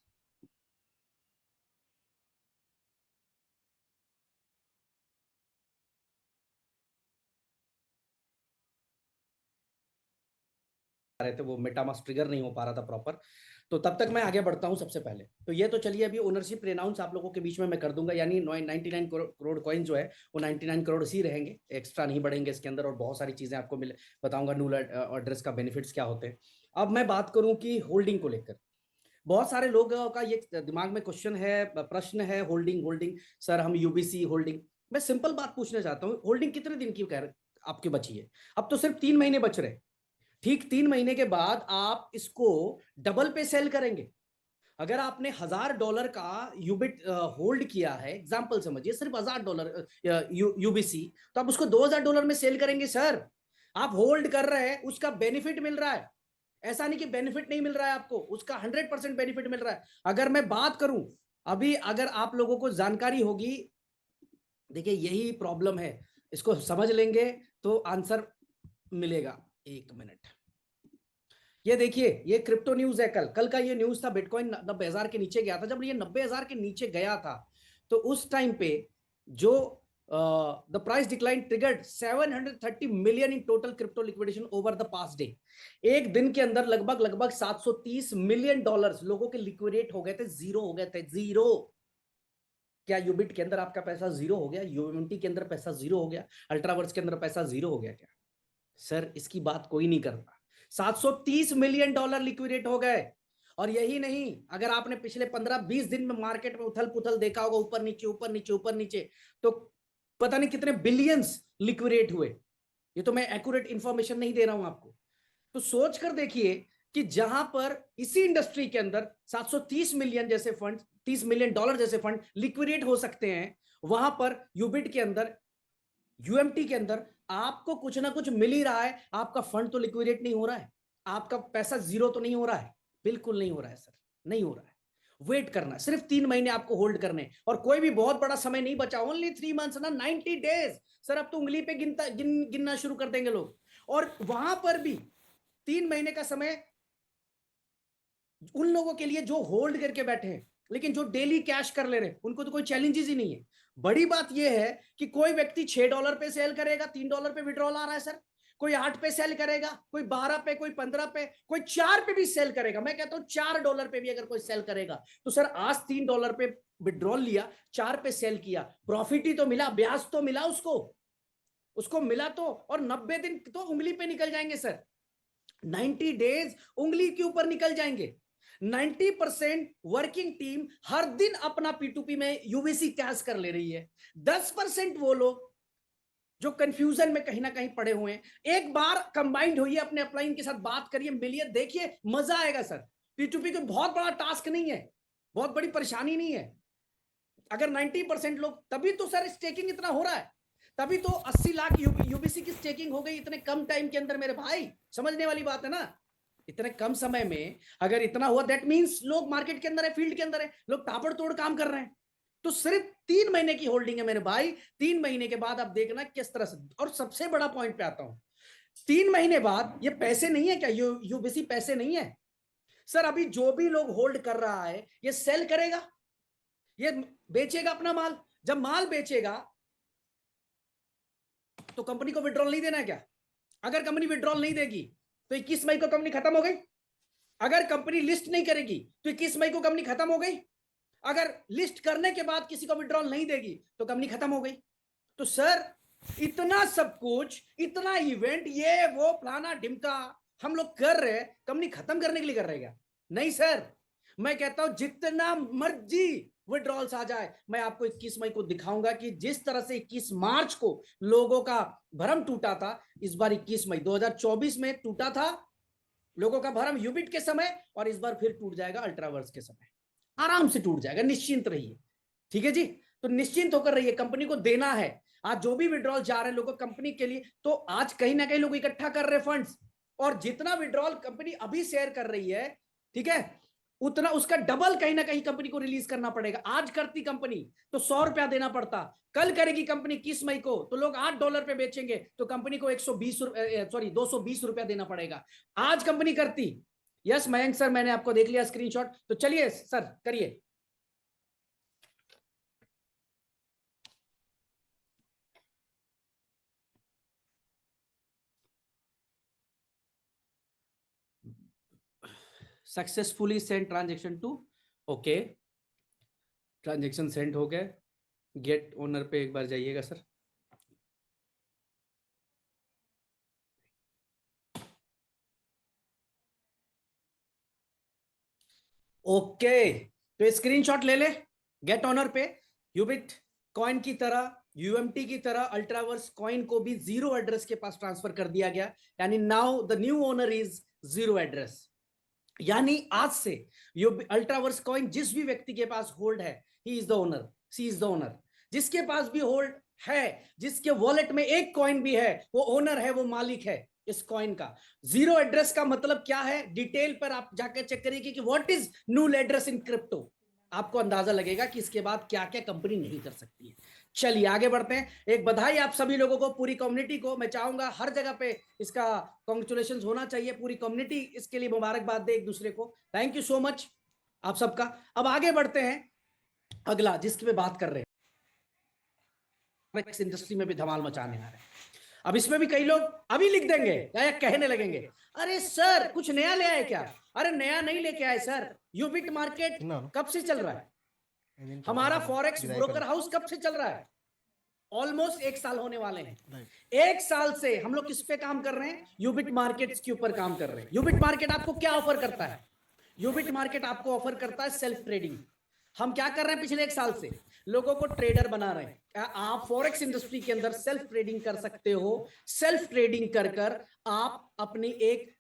रहे थे वो मेटामास्क ट्रिगर नहीं हो पा रहा था प्रॉपर, तो तब तक मैं आगे बढ़ता हूं। सबसे पहले तो ये तो चलिए अभी ओनरशिप रेनाउंस आप लोगों के बीच में मैं कर दूंगा, यानी 99 करोड़ कॉइन जो है वो 99 करोड़ ही रहेंगे, एक्स्ट्रा नहीं बढ़ेंगे इसके अंदर, और बहुत सारी चीजें आपको मिले बताऊंगा नूल एड्रेस का बेनिफिट्स क्या होते हैं। अब मैं बात करूं कि होल्डिंग को लेकर बहुत सारे लोगों का ये दिमाग में क्वेश्चन है, प्रश्न है, होल्डिंग होल्डिंग सर हम यूबीसी होल्डिंग। मैं सिंपल बात पूछना चाहता हूं, होल्डिंग कितने दिन की कह आपकी बची है? अब तो सिर्फ 3 महीने बच रहे। ठीक 3 महीने के बाद आप इसको डबल पे सेल करेंगे। अगर आपने $1000 का यूबिट होल्ड किया है, एग्जांपल समझिए सिर्फ $1000 यूबीसी, तो आप उसको $2000 में सेल करेंगे सर। आप होल्ड कर रहे हैं, उसका बेनिफिट मिल रहा है। ऐसा नहीं कि बेनिफिट नहीं मिल रहा है आपको, उसका 100% बेनिफिट मिल रहा है। अगर मैं बात करूं अभी, अगर आप लोगों को जानकारी होगी, देखिए यही प्रॉब्लम है, इसको समझ लेंगे तो आंसर मिलेगा। 1 मिनट, ये देखिए ये क्रिप्टो न्यूज है। कल कल का ये न्यूज था, बिटकॉइन 90,000 के नीचे गया था। जब ये 90,000 के नीचे गया था तो उस टाइम पे जो the price decline triggered 730 million in total crypto liquidation over the past day. एक दिन के अंदर लगभग लगभग $730 मिलियन लोगों के लिक्विडेट हो गए थे, जीरो हो गए थे, जीरो। क्या यूबिट के अंदर आपका पैसा जीरो हो गया? यूएमटी के अंदर पैसा जीरो हो गया? अल्ट्रावर्स के अंदर पैसा जीरो हो गया क्या? सर इसकी बात कोई नहीं करता। $730 मिलियन लिक्विडेट हो गए। और यही नहीं, अगर आपने पिछले 15-20 दिन में मार्केट में उथल पुथल देखा होगा, ऊपर नीचे ऊपर नीचे ऊपर नीचे, तो पता नहीं कितने बिलियंस लिक्विडेट हुए। ये तो मैं एक्यूरेट इंफॉर्मेशन नहीं दे रहा हूं आपको। तो सोच कर देखिए कि जहां पर इसी इंडस्ट्री के अंदर 730 मिलियन जैसे फंड, $30 मिलियन जैसे फंड लिक्विडेट हो सकते हैं, वहां पर यूबिट के अंदर, यूएमटी के अंदर आपको कुछ ना कुछ मिल ही रहा है। आपका फंड तो लिक्विडेट नहीं हो रहा है, आपका पैसा जीरो तो नहीं हो रहा है, बिल्कुल नहीं हो रहा है सर, नहीं हो रहा है। वेट करना, सिर्फ 3 महीने आपको होल्ड करने, और कोई भी बहुत बड़ा समय नहीं बचा, ओनली 3 मंथ्स ना, 90 डेज। सर अब तो उंगली पे गिनना शुरू कर देंगे लोग। और वहां पर भी 3 महीने का समय उन लोगों के लिए जो होल्ड करके बैठे हैं, लेकिन जो डेली कैश कर ले रहे हैं उनको तो कोई चैलेंजेस ही नहीं है। बड़ी बात यह है कि कोई व्यक्ति $6 पे सेल करेगा, $3 पे विड्रॉल आ रहा है सर, कोई 8 पे सेल करेगा, कोई 12 पे, कोई 15 पे, कोई 4 पे भी सेल करेगा। मैं कहता हूं $4 पे भी अगर कोई सेल करेगा तो सर आज $3 पे विड्रॉल लिया, 4 पे सेल किया, प्रॉफिट ही तो मिला, ब्याज तो मिला उसको, उसको मिला तो। और 90 दिन तो उंगली पे निकल जाएंगे सर, 90 डेज उंगली के ऊपर निकल जाएंगे। 90% वर्किंग टीम हर दिन अपना पी2पी में यूवीसी कैश कर ले रही है। 10% वो लोग जो कंफ्यूजन में कहीं ना कहीं पड़े हुए हैं, एक बार कंबाइंड होइए, अपने अपलाइन के साथ बात करिए, मिलिए, देखिए मजा आएगा सर। पी2पी कोई बहुत बड़ा टास्क नहीं है, बहुत बड़ी परेशानी नहीं है। अगर 90% लोग, तभी तो सर स्टेकिंग इतना हो रहा है, तभी तो 80 लाख यूबीसी की स्टेकिंग हो गई इतने कम टाइम के अंदर मेरे भाई। समझने वाली बात है ना, इतने कम समय में अगर इतना हुआ, दैट मींस लोग मार्केट के अंदर है, फील्ड के अंदर है, लोग ताबड़तोड़ काम कर रहे हैं। तो सिर्फ 3 महीने की होल्डिंग है मेरे भाई। 3 महीने के बाद आप देखना किस तरह से। और सबसे बड़ा पॉइंट पे आता हूं, 3 महीने बाद ये पैसे नहीं है क्या? यूबीसी पैसे नहीं है सर। अभी जो भी लोग होल्ड कर रहा है ये सेल करेगा, ये बेचेगा अपना माल। जब माल बेचेगा तो कंपनी को विड्रॉल नहीं देना है क्या? अगर कंपनी विड्रॉल नहीं देगी तो 21 मई को कंपनी खत्म हो गई। अगर कंपनी लिस्ट नहीं करेगी तो 21 मई को कंपनी खत्म हो गई। अगर लिस्ट करने के बाद किसी को विड्रॉल नहीं देगी तो कंपनी खत्म हो गई। तो सर इतना सब कुछ, इतना इवेंट, ये वो फलाना ढिमका हम लोग कर रहे हैं, कंपनी खत्म करने के लिए कर रहे हैं क्या? नहीं सर, मैं कहता हूं जितना मर्जी विड्रॉल्स आ जाए, मैं आपको 21 मई को दिखाऊंगा कि जिस तरह से 21 मार्च को लोगों का भरम टूटा था, इस बार 21 मई 2024 में टूटा था लोगों का भरम यूबिट के समय, और इस बार फिर टूट जाएगा अल्ट्रावर्स के समय। आराम से टूट जाएगा, निश्चिंत रहिए। ठीक है जी, तो निश्चिंत होकर रहिए, कंपनी को देना है। आज जो भी विड्रॉल जा रहे हैं लोगों कंपनी के लिए, तो आज कहीं ना कहीं लोग इकट्ठा कर रहे फंड्स, और जितना विड्रॉल कंपनी अभी शेयर कर रही है, ठीक है, उतना उसका डबल कहीं ना कहीं कंपनी को रिलीज करना पड़ेगा। आज करती कंपनी तो ₹100 देना पड़ता, कल करेगी कंपनी 21 मई को तो लोग $8 पे बेचेंगे, तो कंपनी को 120 सॉरी $220 देना पड़ेगा। आज कंपनी करती यस मयंक सर, मैंने आपको देख लिया स्क्रीनशॉट, तो चलिए सर करिए। Successfully send transaction to, okay, transaction send हो गए। गेट ओनर पे एक बार जाइएगा सर। ओके, तो स्क्रीनशॉट ले ले। गेट ऑनर पे यूबिट कॉइन की तरह, यूएमटी की तरह अल्ट्रावर्स कॉइन को भी जीरो एड्रेस के पास ट्रांसफर कर दिया गया, यानी now the new owner is zero address. यानी आज से अल्ट्रावर्स कॉइन जिस भी व्यक्ति के पास होल्ड है, he is the owner, she is the owner. जिसके पास भी होल्ड है, जिसके वॉलेट में एक कॉइन भी है, वो ओनर है, वो मालिक है इस कॉइन का। जीरो एड्रेस का मतलब क्या है, डिटेल पर आप जाकर चेक करिए कि what is न्यूल address in crypto. आपको अंदाजा लगेगा कि इसके बाद क्या क्या कंपनी नहीं कर सकती है। चलिए आगे बढ़ते हैं। एक बधाई आप सभी लोगों को, पूरी कम्युनिटी को। मैं चाहूंगा हर जगह पे इसका कॉन्ग्रेचुलेशन होना चाहिए, पूरी कम्युनिटी इसके लिए मुबारकबाद दे एक दूसरे को। थैंक यू सो मच आप सबका। अब आगे बढ़ते हैं, अगला जिसकी मैं बात कर रहे हैं, इंडस्ट्री में भी धमाल मचाने आ रहे हैं। अब इसमें भी कई लोग अभी लिख देंगे या कहने लगेंगे, अरे सर कुछ नया ले आए क्या? अरे नया नहीं लेके आए सर, यूबिट मार्केट कब से चल रहा है, हमारा फॉरेक्स ब्रोकर हाउस कब से चल रहा है? ऑलमोस्ट एक साल होने वाले हैं। एक साल से हम लोग किस पे काम कर रहे हैं? यूबिट मार्केट्स के ऊपर काम कर रहे हैं। यूबिट मार्केट आपको क्या ऑफर करता है? यूबिट मार्केट आपको ऑफर करता है सेल्फ ट्रेडिंग। हम क्या कर रहे हैं पिछले एक साल से? लोगों को ट्रेडर बना रहे हैं। आप फॉरेक्स इंडस्ट्री के अंदर सेल्फ ट्रेडिंग कर सकते हो। सेल्फ ट्रेडिंग कर कर आप अपनी एक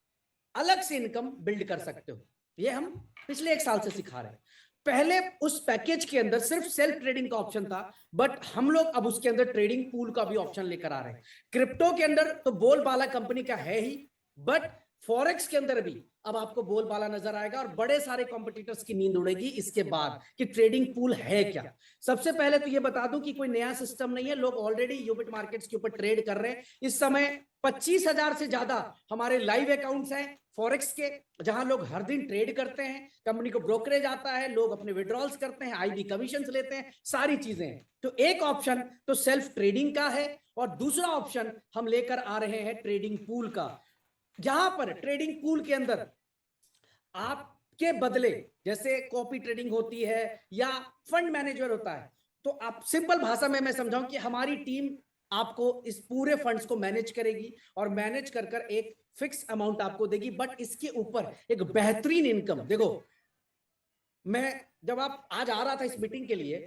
अलग से इनकम बिल्ड कर सकते हो। ये हम पिछले एक साल से सिखा रहे हैं। पहले उस पैकेज के अंदर सिर्फ सेल्फ ट्रेडिंग का ऑप्शन था, बट हम लोग अब उसके अंदर ट्रेडिंग पूल का भी ऑप्शन लेकर आ रहे हैं। क्रिप्टो के अंदर तो बोलबाला कंपनी का है ही, बट फॉरेक्स के अंदर भी अब आपको बोलबाला नजर आएगा और बड़े सारे कॉम्पिटिटर्स की नींद उड़ेगी इसके बाद कि ट्रेडिंग पूल है क्या। सबसे पहले तो ये बता दूं कि कोई नया सिस्टम नहीं है, लोग ऑलरेडी यूबिट मार्केट्स के ऊपर ट्रेड कर रहे हैं। इस समय 25,000 से ज्यादा हमारे लाइव अकाउंट्स हैं फॉरेक्स के, जहां लोग हर दिन ट्रेड करते हैं। कंपनी को ब्रोकरेज आता है, लोग अपने विड्रॉल्स करते हैं, आईबी कमीशंस लेते हैं, सारी चीजें हैं। तो एक ऑप्शन तो सेल्फ ट्रेडिंग का है और दूसरा ऑप्शन हम लेकर आ रहे हैं ट्रेडिंग पूल का। यहां पर ट्रेडिंग पूल के अंदर आपके बदले, जैसे कॉपी ट्रेडिंग होती है या फंड मैनेजर होता है, तो आप सिंपल भाषा में मैं समझाऊं कि हमारी टीम आपको इस पूरे फंड्स को मैनेज करेगी और मैनेज कर कर एक फिक्स अमाउंट आपको देगी, बट इसके ऊपर एक बेहतरीन इनकम। देखो, मैं जब आप आज आ रहा था इस मीटिंग के लिए,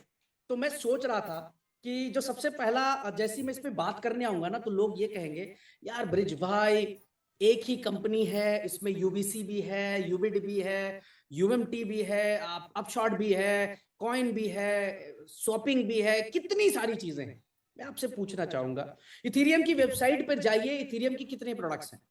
तो मैं सोच रहा था कि जो सबसे पहला, जैसी मैं इस पे बात करने आऊंगा ना, तो लोग ये कहेंगे, यार ब्रिज भाई एक ही कंपनी है, इसमें यूबीसी भी है, यूबिट भी है, यूएमटी भी है, आप अपशॉट भी है, कॉइन भी है, स्वैपिंग भी है, कितनी सारी चीजें हैं। मैं आपसे पूछना चाहूंगा, इथेरियम की वेबसाइट पर जाइए, इथेरियम की कितने प्रोडक्ट्स हैं?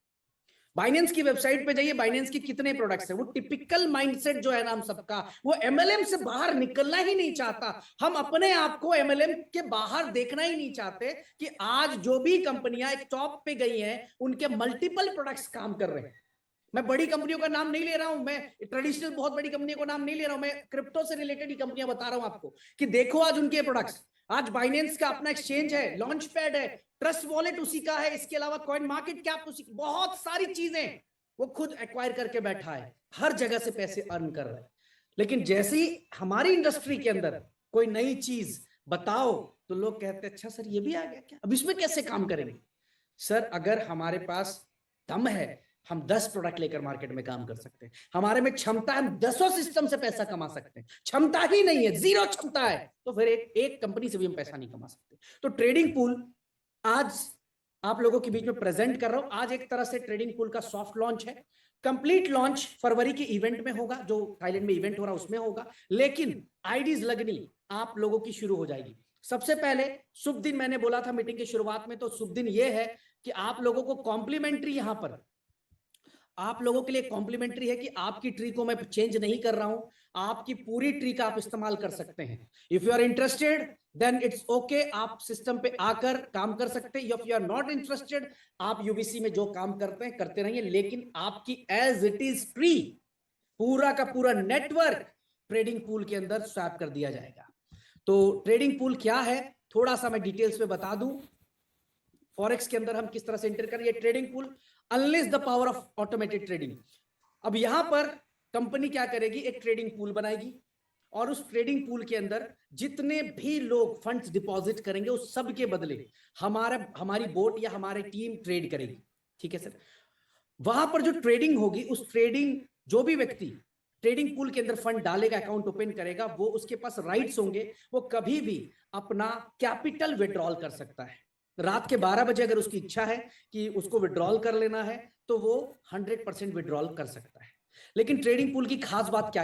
बाइनेंस की वेबसाइट पे जाइए, बाइनेंस की कितने प्रोडक्ट्स हैं? वो टिपिकल माइंडसेट जो है ना हम सबका, वो एमएलएम से बाहर निकलना ही नहीं चाहता। हम अपने आप को एमएलएम के बाहर देखना ही नहीं चाहते कि आज जो भी कंपनियां एक टॉप पे गई हैं, उनके मल्टीपल प्रोडक्ट्स काम कर रहे हैं। मैं बड़ी कंपनियों का नाम नहीं ले रहा हूं, मैं ट्रेडिशनल बहुत बड़ी कंपनियों का नाम नहीं ले रहा हूं, मैं क्रिप्टो से रिलेटेड ही कंपनियां बता रहा हूं आपको कि देखो आज उनके प्रोडक्ट्स। आज बाइनेंस का अपना एक्सचेंज है, लॉन्च पैड है, ट्रस्ट वॉलेट उसी का है, इसके अलावा कॉइन मार्केट कैप उसी, बहुत सारी चीजें वो खुद एक्वायर करके बैठा है, हर जगह से पैसे अर्न कर रहा है। लेकिन जैसे ही हमारी इंडस्ट्री के अंदर कोई नई चीज बताओ तो लोग कहते हैं, अच्छा सर ये भी आ गया क्या, अब इसमें कैसे काम करेंगे? सर अगर हमारे पास दम है, हम 10 प्रोडक्ट लेकर मार्केट में काम कर सकते हैं। हमारे में क्षमता है, हम 10 सिस्टम से पैसा कमा सकते हैं। क्षमता ही नहीं है, जीरो क्षमता है, तो फिर एक कंपनी से भी हम पैसा नहीं कमा सकते। तो ट्रेडिंग पूल आज आप लोगों के बीच में प्रेजेंट कर रहा हूं। आज एक तरह से ट्रेडिंग पूल का सॉफ्ट लॉन्च है। कंप्लीट लॉन्च फरवरी के इवेंट में होगा, जो थाईलैंड में इवेंट हो रहा है उसमें होगा, लेकिन आईडीज लगनी आप लोगों की शुरू हो जाएगी। सबसे पहले शुभ दिन मैंने बोला था मीटिंग की शुरुआत में, तो शुभ दिन यह है कि आप लोगों को कॉम्प्लीमेंट्री, यहां पर आप लोगों के लिए कॉम्प्लीमेंट्री है कि आपकी ट्री को मैं चेंज नहीं कर रहा हूं, आपकी पूरी ट्री का आप इस्तेमाल कर सकते हैं। If you are interested then it's okay, आप सिस्टम पे आकर काम कर सकते हैं। If you are not interested, आप यूबीसी में जो काम करते हैं करते रहिए, लेकिन आपकी एज इट इज ट्री पूरा का पूरा नेटवर्क ट्रेडिंग पूल के अंदर स्वैप कर दिया जाएगा। तो ट्रेडिंग पूल क्या है थोड़ा सा मैं डिटेल्स में बता दूं। फॉरेक्स के अंदर हम किस तरह से एंटर करें, ये trading pool unless the power of automated trading. अब यहां पर कंपनी क्या करेगी, एक ट्रेडिंग पूल बनाएगी और उस ट्रेडिंग पूल के अंदर जितने भी लोग फंड्स डिपॉजिट करेंगे उस सब के बदले हमारी बोट या हमारी टीम ट्रेड करेगी। ठीक है सर। वहां पर जो ट्रेडिंग होगी, उस ट्रेडिंग जो भी व्यक्ति ट्रेडिंग पूल के अंदर फंड डालेगा, अकाउंट ओपन करेगा, वो उसके पास राइट्स होंगे, वो कभी भी अपना कैपिटल विड्रॉल कर सकता है। रात के 12 बजे अगर उसकी इच्छा है कि उसको विड्रॉल कर लेना है तो वो 100% विड्रॉल कर सकता है। लेकिन ट्रेडिंग पूल की खास बात क्या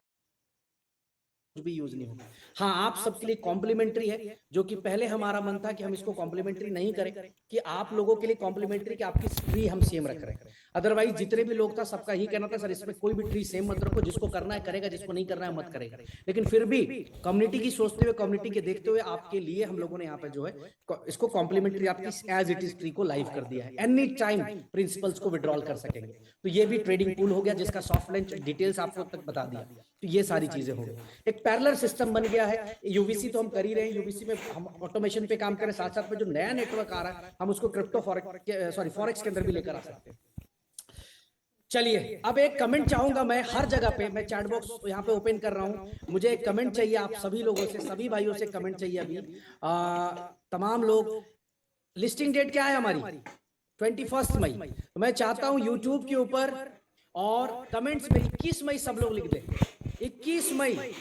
भी यूज नहीं होगा। हाँ, आप सबके लिए कॉम्प्लीमेंट्री है, जो कि पहले हमारा मन था कि हम इसको कॉम्प्लीमेंट्री नहीं करें, कि आप लोगों के लिए कॉम्प्लीमेंट्री कि आपकी ट्री हम सेम रख रहे हैं। अदरवाइज जितने भी लोग था सबका ही कहना था सर इसमें कोई भी ट्री सेम मत रखो, जिसको करना है करेगा, जिसको नहीं करना है मत करेगा। लेकिन फिर भी कम्युनिटी की सोचते हुए, कम्युनिटी के देखते हुए आपके लिए हम लोगों ने यहाँ पे जो है इसको कॉम्प्लीमेंट्री आपकी एज इट इज ट्री को लाइव कर दिया है। एनी टाइम प्रिंसिपल्स को विड्रॉल कर सकेंगे। तो ये भी ट्रेडिंग पूल हो गया जिसका सॉफ्ट लॉन्च डिटेल्स आपको तक बता दिया। तो ये सारी चीजें हो गई। एक पैरेलल सिस्टम बन गया है। यूवीसी तो हम कर ही रहे हैं, यूवीसी में हम ऑटोमेशन पे काम करें, साथ साथ में जो नया नेटवर्क आ रहा है हम उसको क्रिप्टो फॉरेक्स के अंदर भी लेकर आ सकते हैं। चलिए अब एक कमेंट चाहूंगा मैं, हर जगह पे मैं चैट बॉक्स यहाँ पे ओपन कर रहा हूँ, मुझे एक कमेंट चाहिए आप सभी लोगों से, सभी भाइयों से कमेंट चाहिए अभी। तमाम लोग, लिस्टिंग डेट क्या है हमारी 21 मई। तो मैं चाहता हूं यूट्यूब के ऊपर और कमेंट्स में 21 मई सब लोग लिख दें। 21 May,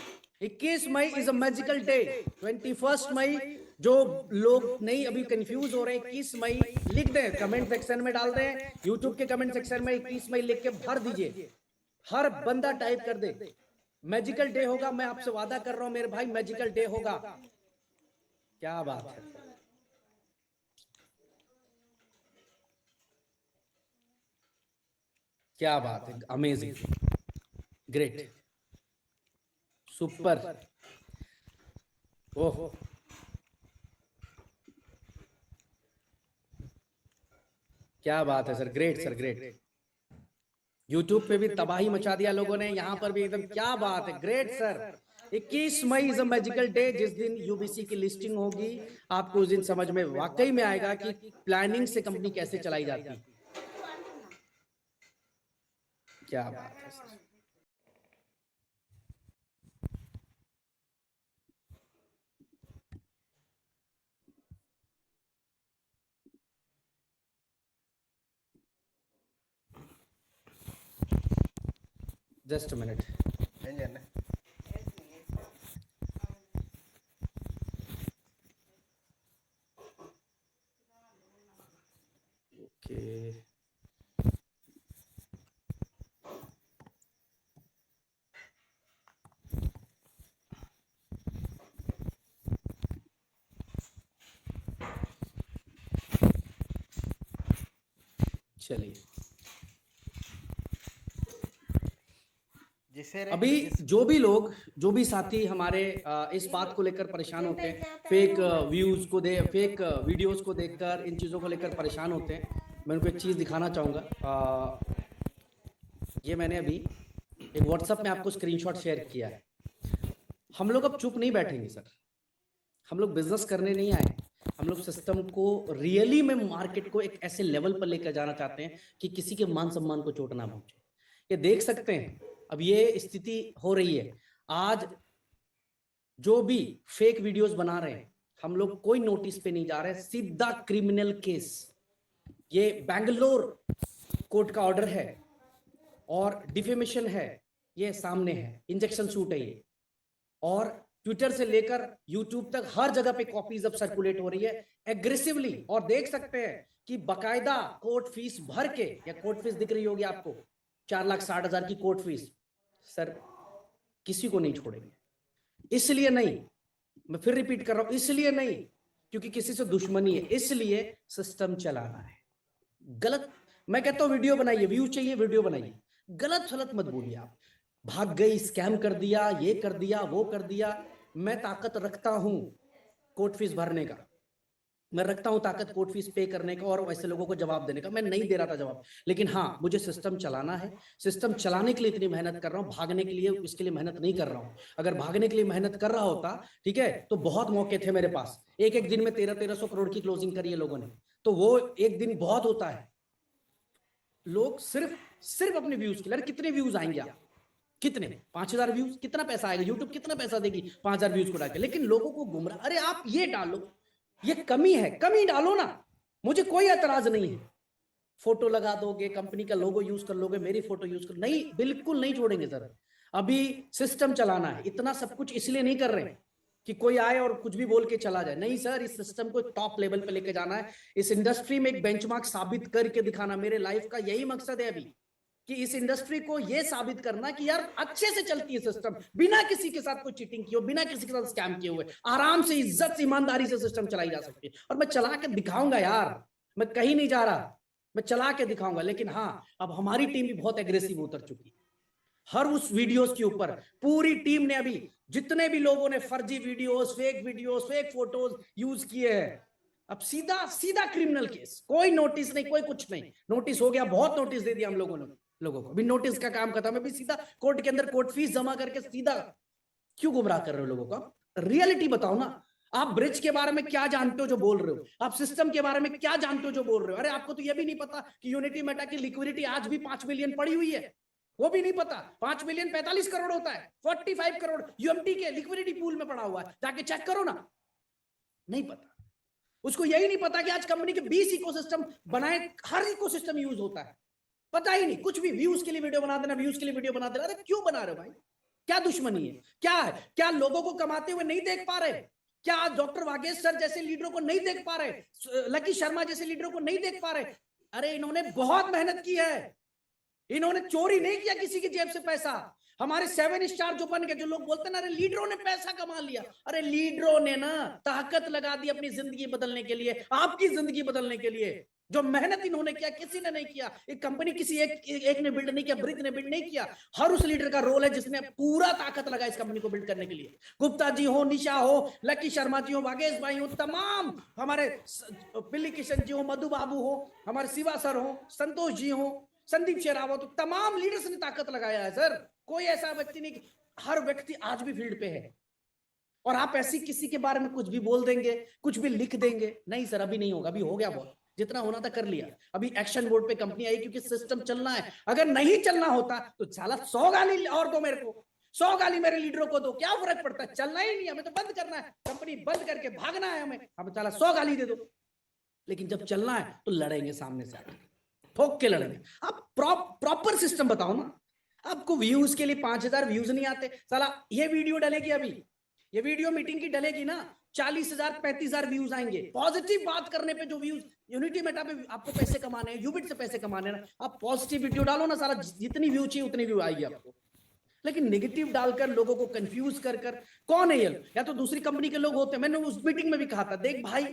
21 May is a magical day. 21 मई जो लोग नहीं अभी कंफ्यूज हो रहे हैं, 21 मई लिख दें, कमेंट सेक्शन में डाल दें। यूट्यूब के कमेंट सेक्शन में 21 मई लिख के भर दीजिए, हर बंदा टाइप कर दे। मैजिकल डे होगा, मैं आपसे वादा कर रहा हूं मेरे भाई, मैजिकल डे होगा। क्या बात है, क्या बात है, अमेजिंग, ग्रेट, सुपर, ओह, क्या बात है sir, great sir, great. YouTube पे भी तबाही मचा दिया लोगों ने, यहां पर भी एकदम क्या बात है, great sir. 21 May is a magical day, जिस दिन यूबीसी की लिस्टिंग होगी आपको उस दिन समझ में वाकई में आएगा कि प्लानिंग से कंपनी कैसे चलाई जाती है। क्या बात है सर। जस्ट मिनट, ओके, चलिए अभी जो भी लोग, जो भी साथी हमारे इस बात को लेकर परेशान होते हैं, फेक व्यूज को फेक वीडियोस को देखकर इन चीज़ों को लेकर परेशान होते हैं, मैं उनको एक चीज़ दिखाना चाहूँगा। ये मैंने अभी एक व्हाट्सएप में आपको स्क्रीनशॉट शेयर किया है। हम लोग अब चुप नहीं बैठेंगे सर, हम लोग बिजनेस करने नहीं आए, हम लोग सिस्टम को रियली में मार्केट को एक ऐसे लेवल पर लेकर जाना चाहते हैं कि किसी के मान सम्मान को चोट ना पहुंचे। ये देख सकते हैं अब ये स्थिति हो रही है। आज जो भी फेक वीडियोस बना रहे हैं, हम लोग कोई नोटिस पे नहीं जा रहे, सीधा क्रिमिनल केस। ये बैंगलोर कोर्ट का ऑर्डर है और डिफेमेशन है, ये सामने है, इंजेक्शन सूट है ये, और ट्विटर से लेकर यूट्यूब तक हर जगह पे कॉपीज अब सर्कुलेट हो रही है एग्रेसिवली। और देख सकते हैं कि बकायदा कोर्ट फीस भर के, या कोर्ट फीस दिख रही होगी आपको 4,60,000 की कोर्ट फीस। सर किसी को नहीं छोड़ेंगे, इसलिए नहीं, मैं फिर रिपीट कर रहा हूं, इसलिए नहीं क्योंकि किसी से दुश्मनी है, इसलिए सिस्टम चलाना है। गलत, मैं कहता हूं वीडियो बनाइए, व्यू चाहिए वीडियो बनाइए, गलत सलत मत बोलिए आप। भाग गई, स्कैम कर दिया, ये कर दिया, वो कर दिया। मैं ताकत रखता हूं कोर्ट फीस भरने का, मैं रखता हूं ताकत कोर्ट फीस पे करने का और वैसे लोगों को जवाब देने का। मैं नहीं दे रहा था जवाब, लेकिन हाँ मुझे सिस्टम चलाना है। सिस्टम चलाने के लिए इतनी मेहनत कर रहा हूँ, भागने के लिए इसके लिए मेहनत नहीं कर रहा हूँ। अगर भागने के लिए मेहनत कर रहा होता, ठीक है, तो बहुत मौके थे मेरे पास। एक एक दिन में 1300 करोड़ की क्लोजिंग करी है लोगों ने, तो वो एक दिन बहुत होता है। लोग सिर्फ सिर्फ अपने व्यूज के लिए, कितने व्यूज आएंगे आप, कितने 5000 व्यूज, कितना पैसा आएगा, यूट्यूब कितना पैसा देगी 5000 व्यूज को डालकर। लेकिन लोगों को गुमराह, अरे आप ये डालो, ये कमी है, कमी डालो ना, मुझे कोई एतराज नहीं है। फोटो लगा दोगे, कंपनी का लोगो यूज कर लोगे, मेरी फोटो यूज कर, नहीं बिल्कुल नहीं छोड़ेंगे सर। अभी सिस्टम चलाना है, इतना सब कुछ इसलिए नहीं कर रहे कि कोई आए और कुछ भी बोल के चला जाए, नहीं सर, इस सिस्टम को टॉप लेवल पे लेके जाना है। इस इंडस्ट्री में एक बेंचमार्क साबित करके दिखाना, मेरे लाइफ का यही मकसद है अभी, कि इस इंडस्ट्री को यह साबित करना कि यार अच्छे से चलती है सिस्टम, बिना किसी के साथ कोई चीटिंग किए, बिना किसी के साथ स्कैम किए हुए, आराम से इज्जत से ईमानदारी से सिस्टम चलाई जा सकती है। और मैं चला के दिखाऊंगा यार, मैं कहीं नहीं जा रहा, मैं चला के दिखाऊंगा। लेकिन हाँ, अब हमारी टीम भी बहुत एग्रेसिव उतर चुकी है। हर उस वीडियोस के ऊपर पूरी टीम ने, अभी जितने भी लोगों ने फर्जी वीडियोस, फेक फोटोज यूज किए हैं, अब सीधा सीधा क्रिमिनल केस, कोई नोटिस नहीं, कोई कुछ नहीं। नोटिस हो गया, बहुत नोटिस दे दिया हम लोगों ने लोगों को, भी नोटिस का काम खत्म है, भी सीधा कोर्ट के अंदर कोर्ट फीस जमा करके सीधा। क्यों गुमराह कर रहे हो लोगों को? रियलिटी बताओ ना। आप ब्रिज के बारे में क्या जानते हो जो बोल रहे हो? आप सिस्टम के बारे में क्या जानते हो जो बोल रहे हो? अरे आपको तो यह भी नहीं पता कि यूनिटी मेटा की लिक्विडिटी आज भी 5 मिलियन पड़ी हुई है, वो भी नहीं पता। 5 मिलियन 45 करोड़ होता है, 45 करोड़ यूएमटी के लिक्विडिटी पूल में पड़ा हुआ है, जाके चेक करो ना। नहीं पता उसको, यही नहीं पता कि आज कंपनी के 20 इकोसिस्टम बनाए, हर इकोसिस्टम यूज होता है, पता ही नहीं। कुछ भी व्यूज के लिए वीडियो बना देना, व्यूज के लिए वीडियो बना देना। अरे क्यों बना रहे हो भाई? क्या दुश्मनी है? क्या है? क्या लोगों को कमाते हुए नहीं देख पा रहे? क्या आज डॉक्टर वागेश सर जैसे लीडरों को नहीं देख पा रहे? लकी शर्मा जैसे लीडरों को नहीं देख पा रहे? अरे इन्होंने बहुत मेहनत की है, इन्होंने चोरी नहीं किया किसी की जेब से पैसा। हमारे 7 स्टार जो बन गए, जो लोग बोलते ना अरे लीडरों ने पैसा कमा लिया, अरे लीडरों ने ना ताकत लगा दी अपनी जिंदगी बदलने के लिए, आपकी जिंदगी बदलने के लिए। जो मेहनत इन्होंने किया किसी ने नहीं किया। एक कंपनी किसी एक ने बिल्ड नहीं किया, ब्रिज ने बिल्ड नहीं किया। हर उस लीडर का रोल है जिसने पूरा ताकत लगा इस कंपनी को बिल्ड करने के लिए। गुप्ता जी हो, निशा हो, लकी शर्मा जी हो, वागेश भाई हो, तमाम हमारे पिल्ली किशन जी हो, मधु बाबू हो, हमारे शिवा सर हो, संतोष जी हो, संदीप शेरावत, तो तमाम लीडर्स ने ताकत लगाया है सर। कोई ऐसा व्यक्ति नहीं, हर व्यक्ति आज भी फील्ड पे है। और आप ऐसी किसी के बारे में कुछ भी बोल देंगे, कुछ भी लिख देंगे, नहीं सर अभी नहीं होगा, अभी हो गया बहुत, जितना होना था कर लिया। अभी एक्शन बोर्ड पे कंपनी आई क्योंकि सिस्टम चलना है। अगर नहीं चलना होता तो साला 100 गाली और दो मेरे को, 100 गाली मेरे लीडरों को दो, क्या फर्क पड़ता है? चलना ही नहीं, हमें तो बंद करना है, कंपनी बंद करके भागना है हमें, हमें साला 100 गाली दे दो। लेकिन जब चलना है तो लड़ेंगे, सामने से ठोक के लड़ेंगे। आप प्रॉपर सिस्टम बताओ ना। आपको व्यूज के लिए 5000 व्यूज नहीं आते साला, ये वीडियो डलेगी, अभी ये वीडियो मीटिंग की डलेगी ना, 40,000 35,000 व्यूज आएंगे। पॉजिटिव बात करने पे जो व्यूज, यूनिटी मेटा पे आपको पैसे कमाने हैं, यूबिट से पैसे कमाने हैं, आप पॉजिटिव वीडियो डालो ना, सारा जितनी व्यू चाहिए उतनी व्यू आएगी आपको। लेकिन नेगेटिव डालकर लोगों को कंफ्यूज कर कर, कौन है ये? या तो दूसरी कंपनी के लोग होते हैं। मैंने उस मीटिंग में भी कहा था, देख भाई,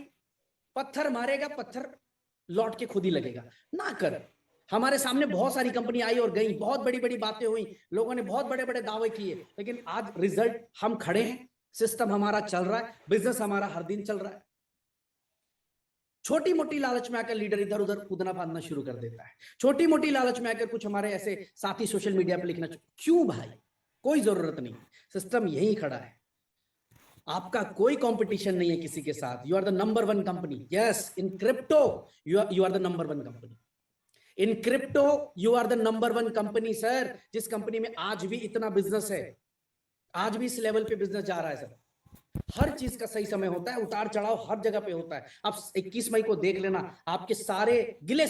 पत्थर मारेगा पत्थर लौट के खुद ही लगेगा, ना कर। हमारे सामने बहुत सारी कंपनी आई और गई, बहुत बड़ी बड़ी बातें हुई, लोगों ने बहुत बड़े बड़े दावे किए, लेकिन आज रिजल्ट, हम खड़े हैं, सिस्टम हमारा चल रहा है, बिजनेस हमारा हर दिन चल रहा है। छोटी मोटी लालच में आकर लीडर इधर उधर कूदना फादना शुरू कर देता है। छोटी मोटी लालच में आकर कुछ हमारे ऐसे साथी सोशल मीडिया पर लिखना, क्यों भाई? कोई जरूरत नहीं, सिस्टम यही खड़ा है। आपका कोई कंपटीशन नहीं है किसी के साथ। You are the number 1 company. Yes, in crypto you are the number 1 company. In crypto you are the number 1 company sir. जिस कंपनी में आज भी इतना बिजनेस है, आज भी इस लेवल पे बिजनेस जा रहा है सर। हर चीज का सही समय होता है, उतार चढ़ाव हर जगह पे होता है। आप 21 मई को देख लेना, आपके सारे गिले